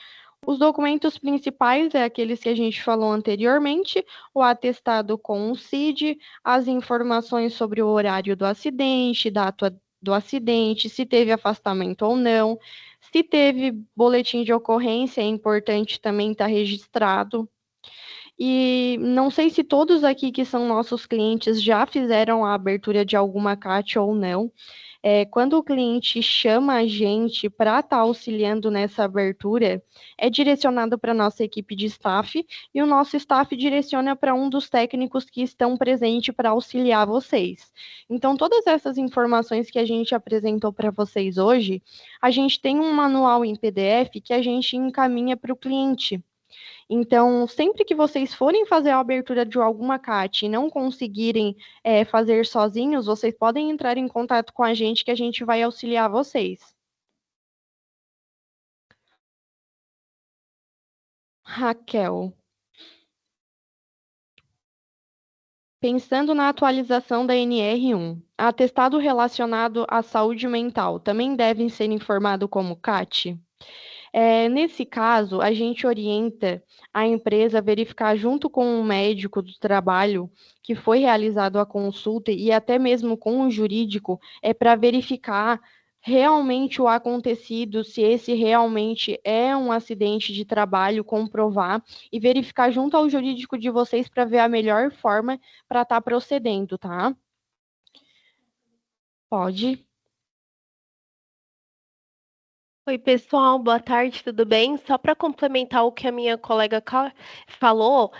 Os documentos principais é aqueles que a gente falou anteriormente, o atestado com o CID, as informações sobre o horário do acidente, data do acidente, se teve afastamento ou não, se teve boletim de ocorrência, é importante também estar registrado. E não sei se todos aqui que são nossos clientes já fizeram a abertura de alguma CAT ou não. Quando o cliente chama a gente para estar auxiliando nessa abertura, é direcionado para a nossa equipe de staff e o nosso staff direciona para um dos técnicos que estão presentes para auxiliar vocês. Então, todas essas informações que a gente apresentou para vocês hoje, a gente tem um manual em PDF que a gente encaminha para o cliente. Então, sempre que vocês forem fazer a abertura de alguma CAT e não conseguirem fazer sozinhos, vocês podem entrar em contato com a gente que a gente vai auxiliar vocês. Raquel, pensando na atualização da NR1, atestado relacionado à saúde mental também devem ser informado como CAT? Nesse caso, a gente orienta a empresa a verificar junto com o médico do trabalho que foi realizado a consulta e até mesmo com o jurídico, para verificar realmente o acontecido, se esse realmente é um acidente de trabalho, comprovar e verificar junto ao jurídico de vocês para ver a melhor forma para estar procedendo, tá? Pode. Oi, pessoal, boa tarde, tudo bem? Só para complementar o que a minha colega falou,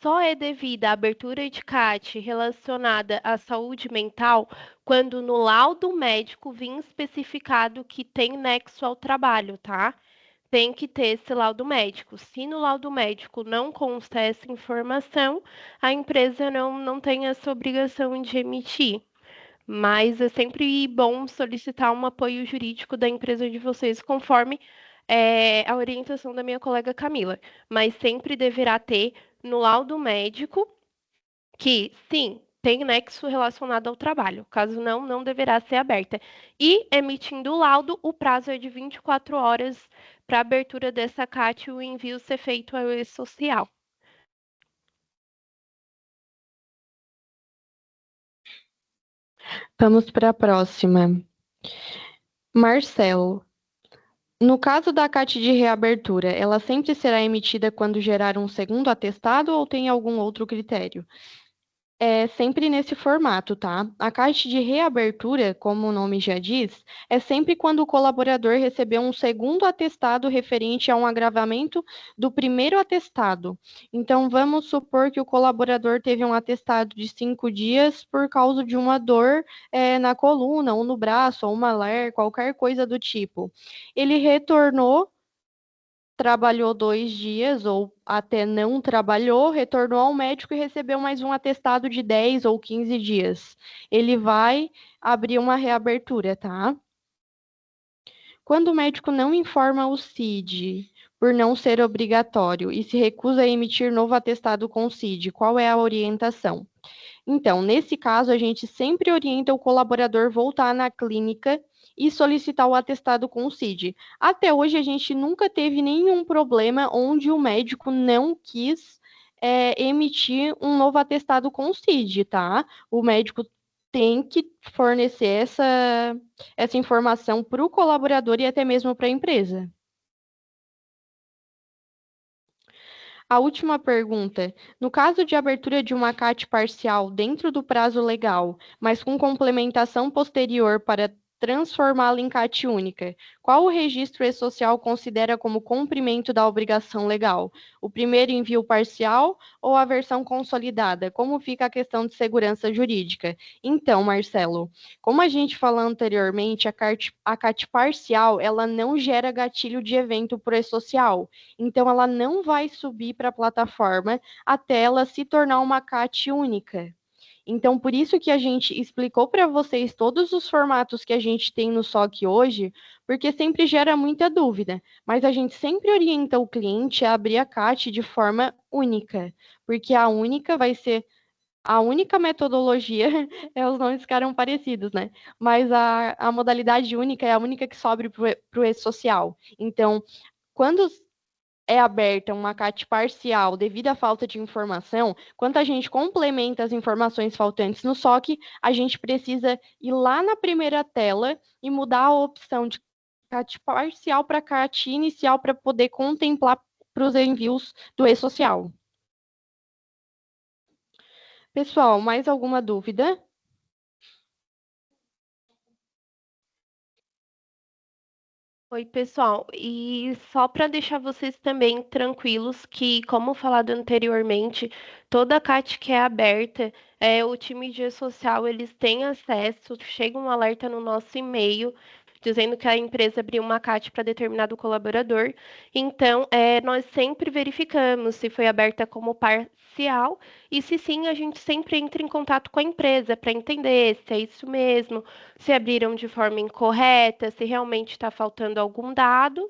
só é devida a abertura de CAT relacionada à saúde mental quando no laudo médico vir especificado que tem nexo ao trabalho, tá? Tem que ter esse laudo médico. Se no laudo médico não consta essa informação, a empresa não tem essa obrigação de emitir. Mas é sempre bom solicitar um apoio jurídico da empresa de vocês, conforme a orientação da minha colega Camila. Mas sempre deverá ter no laudo médico que, sim, tem nexo relacionado ao trabalho. Caso não, não deverá ser aberta. E, emitindo o laudo, o prazo é de 24 horas para a abertura dessa CAT e o envio ser feito ao e-social. Vamos para a próxima. Marcelo, no caso da CAT de reabertura, ela sempre será emitida quando gerar um segundo atestado ou tem algum outro critério? É sempre nesse formato, tá? A caixa de reabertura, como o nome já diz, é sempre quando o colaborador recebeu um segundo atestado referente a um agravamento do primeiro atestado. Então, vamos supor que o colaborador teve um atestado de 5 dias por causa de uma dor, na coluna, ou no braço, ou uma ler, qualquer coisa do tipo. Ele retornou, trabalhou 2 dias ou até não trabalhou, retornou ao médico e recebeu mais um atestado de 10 ou 15 dias. Ele vai abrir uma reabertura, tá? Quando o médico não informa o CID por não ser obrigatório e se recusa a emitir novo atestado com o CID, qual é a orientação? Então, nesse caso, a gente sempre orienta o colaborador voltar na clínica e solicitar o atestado com o CID. Até hoje, a gente nunca teve nenhum problema onde o médico não quis emitir um novo atestado com o CID, tá? O médico tem que fornecer essa informação para o colaborador e até mesmo para a empresa. A última pergunta. No caso de abertura de uma CAT parcial dentro do prazo legal, mas com complementação posterior para transformá-la em CAT única, qual o registro e-social considera como cumprimento da obrigação legal? O primeiro envio parcial ou a versão consolidada? Como fica a questão de segurança jurídica? Então, Marcelo, como a gente falou anteriormente, a CAT parcial, ela não gera gatilho de evento por e-social. Então, ela não vai subir para a plataforma até ela se tornar uma CAT única. Então, por isso que a gente explicou para vocês todos os formatos que a gente tem no SOC hoje, porque sempre gera muita dúvida, mas a gente sempre orienta o cliente a abrir a CAT de forma única, porque a única vai ser a única metodologia, os nomes ficaram parecidos, né? Mas a modalidade única é a única que sobe para o e-social. Então, quando é aberta uma CAT parcial devido à falta de informação, quando a gente complementa as informações faltantes no SOC, a gente precisa ir lá na primeira tela e mudar a opção de CAT parcial para CAT inicial para poder contemplar para os envios do e-social. Pessoal, mais alguma dúvida? Oi, pessoal. E só para deixar vocês também tranquilos que, como falado anteriormente, toda a CAT que é aberta, o time de social, eles têm acesso, chega um alerta no nosso e-mail dizendo que a empresa abriu uma CAT para determinado colaborador. Então, nós sempre verificamos se foi aberta como parcial e se sim, a gente sempre entra em contato com a empresa para entender se é isso mesmo, se abriram de forma incorreta, se realmente está faltando algum dado,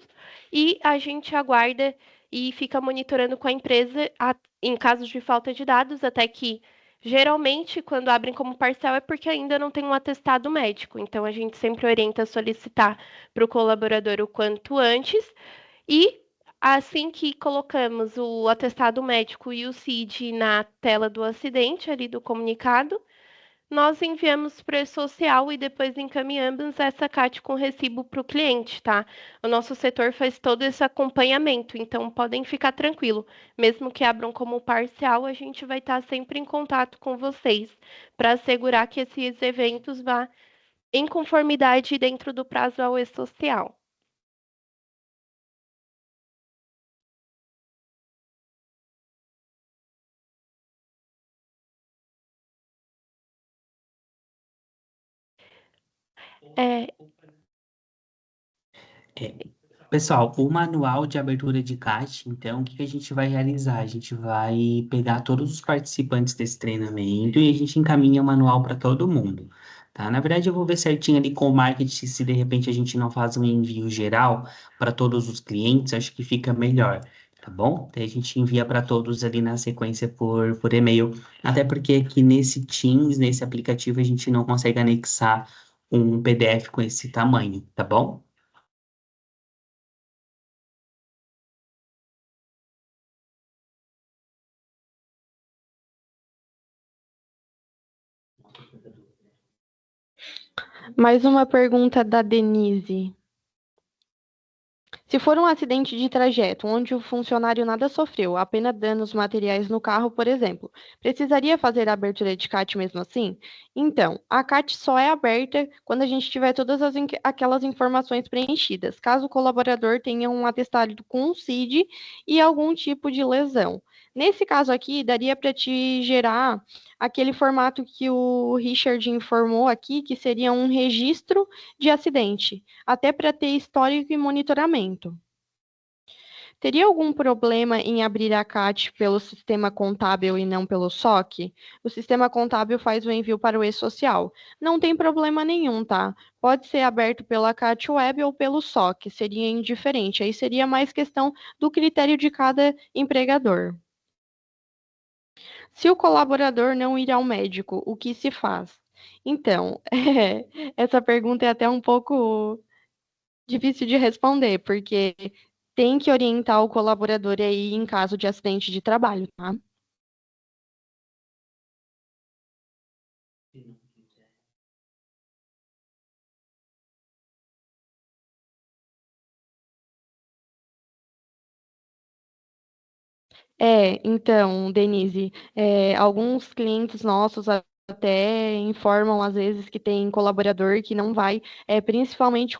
e a gente aguarda e fica monitorando com a empresa em casos de falta de dados, até que geralmente, quando abrem como parcial, é porque ainda não tem um atestado médico. Então, a gente sempre orienta a solicitar para o colaborador o quanto antes. E assim que colocamos o atestado médico e o CID na tela do acidente, ali do comunicado, nós enviamos para o social e depois encaminhamos essa CAT com recibo para o cliente, tá? O nosso setor faz todo esse acompanhamento, então podem ficar tranquilo. Mesmo que abram como parcial, a gente vai estar sempre em contato com vocês para assegurar que esses eventos vá em conformidade dentro do prazo ao e-social. É, É, pessoal, o manual de abertura de CAT, então, o que que a gente vai realizar? A gente vai pegar todos os participantes desse treinamento e a gente encaminha o manual para todo mundo, tá? Na verdade, eu vou ver certinho ali com o marketing se de repente a gente não faz um envio geral para todos os clientes, acho que fica melhor, tá bom? Daí a gente envia para todos ali na sequência por e-mail, até porque aqui nesse Teams, nesse aplicativo, a gente não consegue anexar um PDF com esse tamanho, tá bom? Mais uma pergunta da Denise. Se for um acidente de trajeto onde o funcionário nada sofreu, apenas danos materiais no carro, por exemplo, precisaria fazer a abertura de CAT mesmo assim? Então, a CAT só é aberta quando a gente tiver todas aquelas informações preenchidas, caso o colaborador tenha um atestado com CID e algum tipo de lesão. Nesse caso aqui, daria para te gerar aquele formato que o Richard informou aqui, que seria um registro de acidente, até para ter histórico e monitoramento. Teria algum problema em abrir a CAT pelo sistema contábil e não pelo SOC? O sistema contábil faz o envio para o e-social. Não tem problema nenhum, tá? Pode ser aberto pela CAT Web ou pelo SOC, seria indiferente. Aí seria mais questão do critério de cada empregador. Se o colaborador não ir ao médico, o que se faz? Então, essa pergunta é até um pouco difícil de responder, porque tem que orientar o colaborador aí em caso de acidente de trabalho, tá? Então, Denise, alguns clientes nossos até informam às vezes que tem colaborador que não vai, principalmente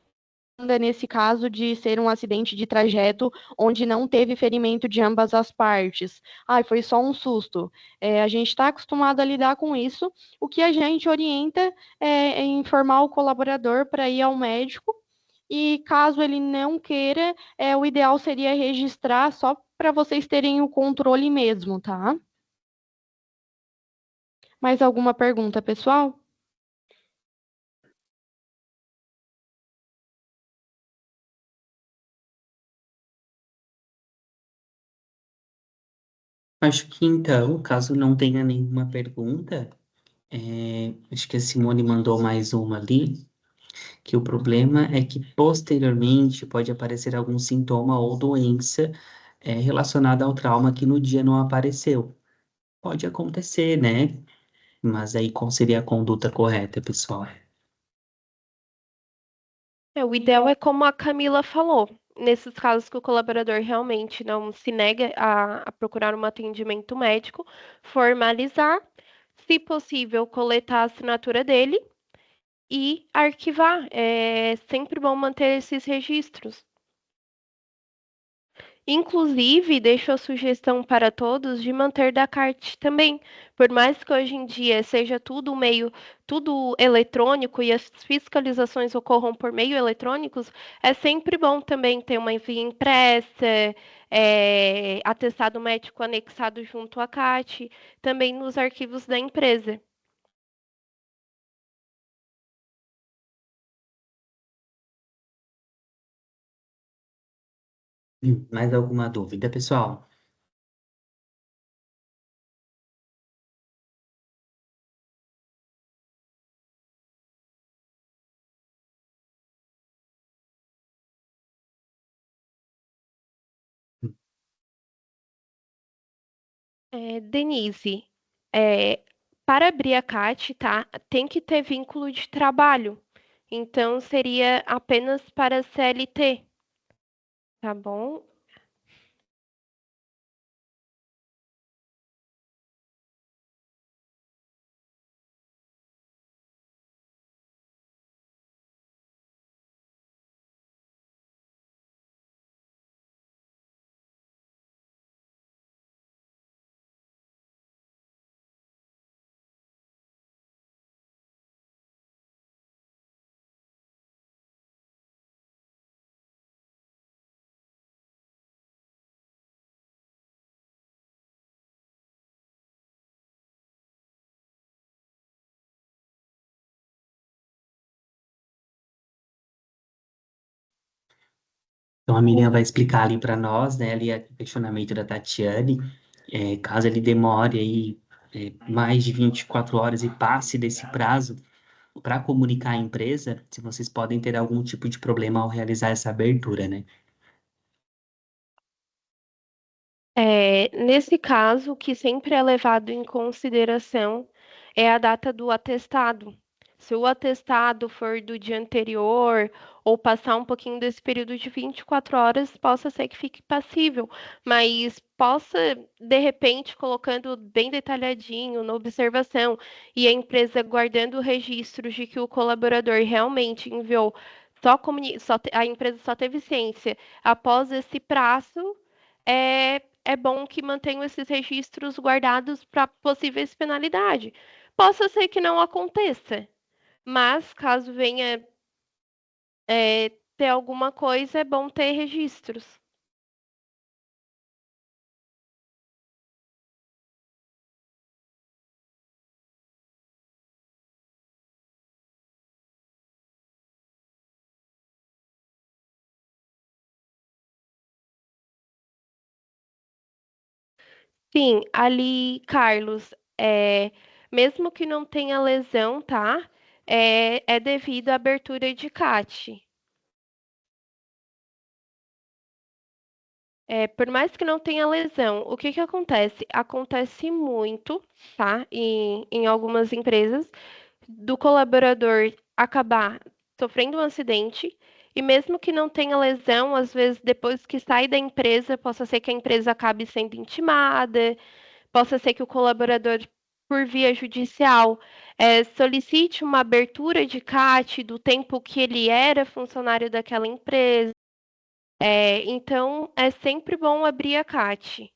quando é nesse caso de ser um acidente de trajeto onde não teve ferimento de ambas as partes. Ai, foi só um susto. A gente está acostumado a lidar com isso. O que a gente orienta é informar o colaborador para ir ao médico e caso ele não queira, o ideal seria registrar só para vocês terem o controle mesmo, tá? Mais alguma pergunta, pessoal? Acho que então, caso não tenha nenhuma pergunta, acho que a Simone mandou mais uma ali, que o problema é que posteriormente pode aparecer algum sintoma ou doença relacionada ao trauma que no dia não apareceu. Pode acontecer, né? Mas aí qual seria a conduta correta, pessoal? O ideal é como a Camila falou. Nesses casos que o colaborador realmente não se nega a procurar um atendimento médico, formalizar, se possível, coletar a assinatura dele e arquivar. É sempre bom manter esses registros. Inclusive, deixo a sugestão para todos de manter da CART também. Por mais que hoje em dia seja tudo meio, tudo eletrônico e as fiscalizações ocorram por meio eletrônicos, é sempre bom também ter uma via impressa, atestado médico anexado junto à CAT, também nos arquivos da empresa. Mais alguma dúvida, pessoal? Denise, é, para abrir a CAT, tá, tem que ter vínculo de trabalho. Então, seria apenas para CLT, tá bom? Então a Miriam vai explicar ali para nós, né, ali o questionamento da Tatiane, caso ele demore aí mais de 24 horas e passe desse prazo para comunicar à empresa, se vocês podem ter algum tipo de problema ao realizar essa abertura, né? Nesse caso, o que sempre é levado em consideração é a data do atestado. se o atestado for do dia anterior ou passar um pouquinho desse período de 24 horas, possa ser que fique passível, mas possa, de repente, colocando bem detalhadinho na observação e a empresa guardando registros de que o colaborador realmente enviou a empresa só teve ciência após esse prazo, é bom que mantenham esses registros guardados para possíveis penalidades. Possa ser que não aconteça, mas caso venha ter alguma coisa, é bom ter registros. Sim, ali, Carlos, mesmo que não tenha lesão, tá? É devido à abertura de CAT. Por mais que não tenha lesão, o que que acontece? Acontece muito, tá? Em algumas empresas, do colaborador acabar sofrendo um acidente e mesmo que não tenha lesão, às vezes depois que sai da empresa, possa ser que a empresa acabe sendo intimada, possa ser que o colaborador, por via judicial, solicite uma abertura de CAT do tempo que ele era funcionário daquela empresa. Então, é sempre bom abrir a CAT.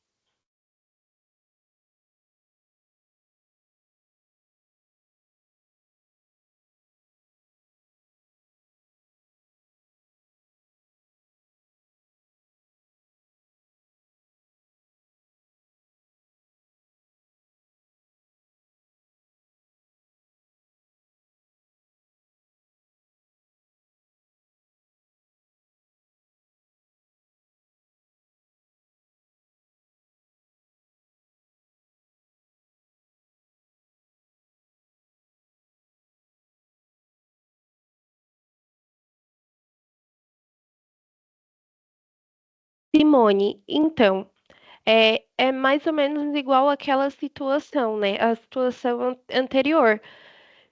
Simone, então, é mais ou menos igual àquela situação, né? A situação anterior.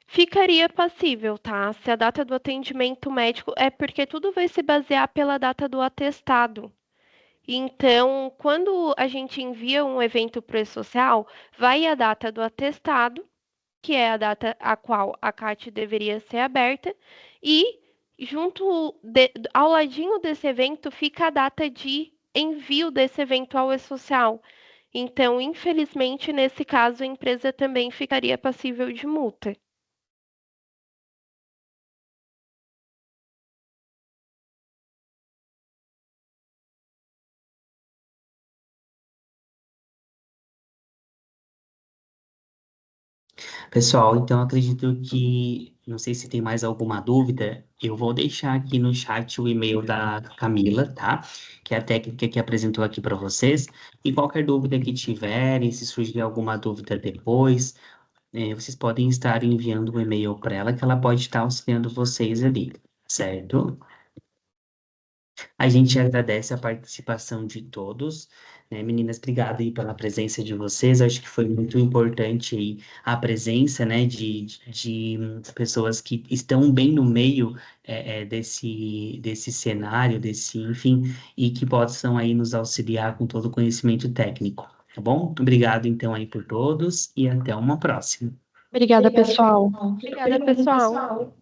Ficaria passível, tá? Se a data do atendimento médico é porque tudo vai se basear pela data do atestado. Então, quando a gente envia um evento para o social, vai a data do atestado, que é a data a qual a CAT deveria ser aberta, e ao ladinho desse evento fica a data de envio desse evento ao e-social. Então, infelizmente, nesse caso, a empresa também ficaria passível de multa. Pessoal, então acredito que, não sei se tem mais alguma dúvida, eu vou deixar aqui no chat o e-mail da Camila, tá? Que é a técnica que apresentou aqui para vocês. E qualquer dúvida que tiverem, se surgir alguma dúvida depois, vocês podem estar enviando um e-mail para ela, que ela pode estar auxiliando vocês ali, certo? A gente agradece a participação de todos, né? Meninas, obrigado aí pela presença de vocês. Acho que foi muito importante aí a presença, né, de pessoas que estão bem no meio desse cenário, enfim, e que possam aí nos auxiliar com todo o conhecimento técnico, tá bom? Obrigado então aí por todos e até uma próxima. Obrigada, pessoal. Obrigada, pessoal.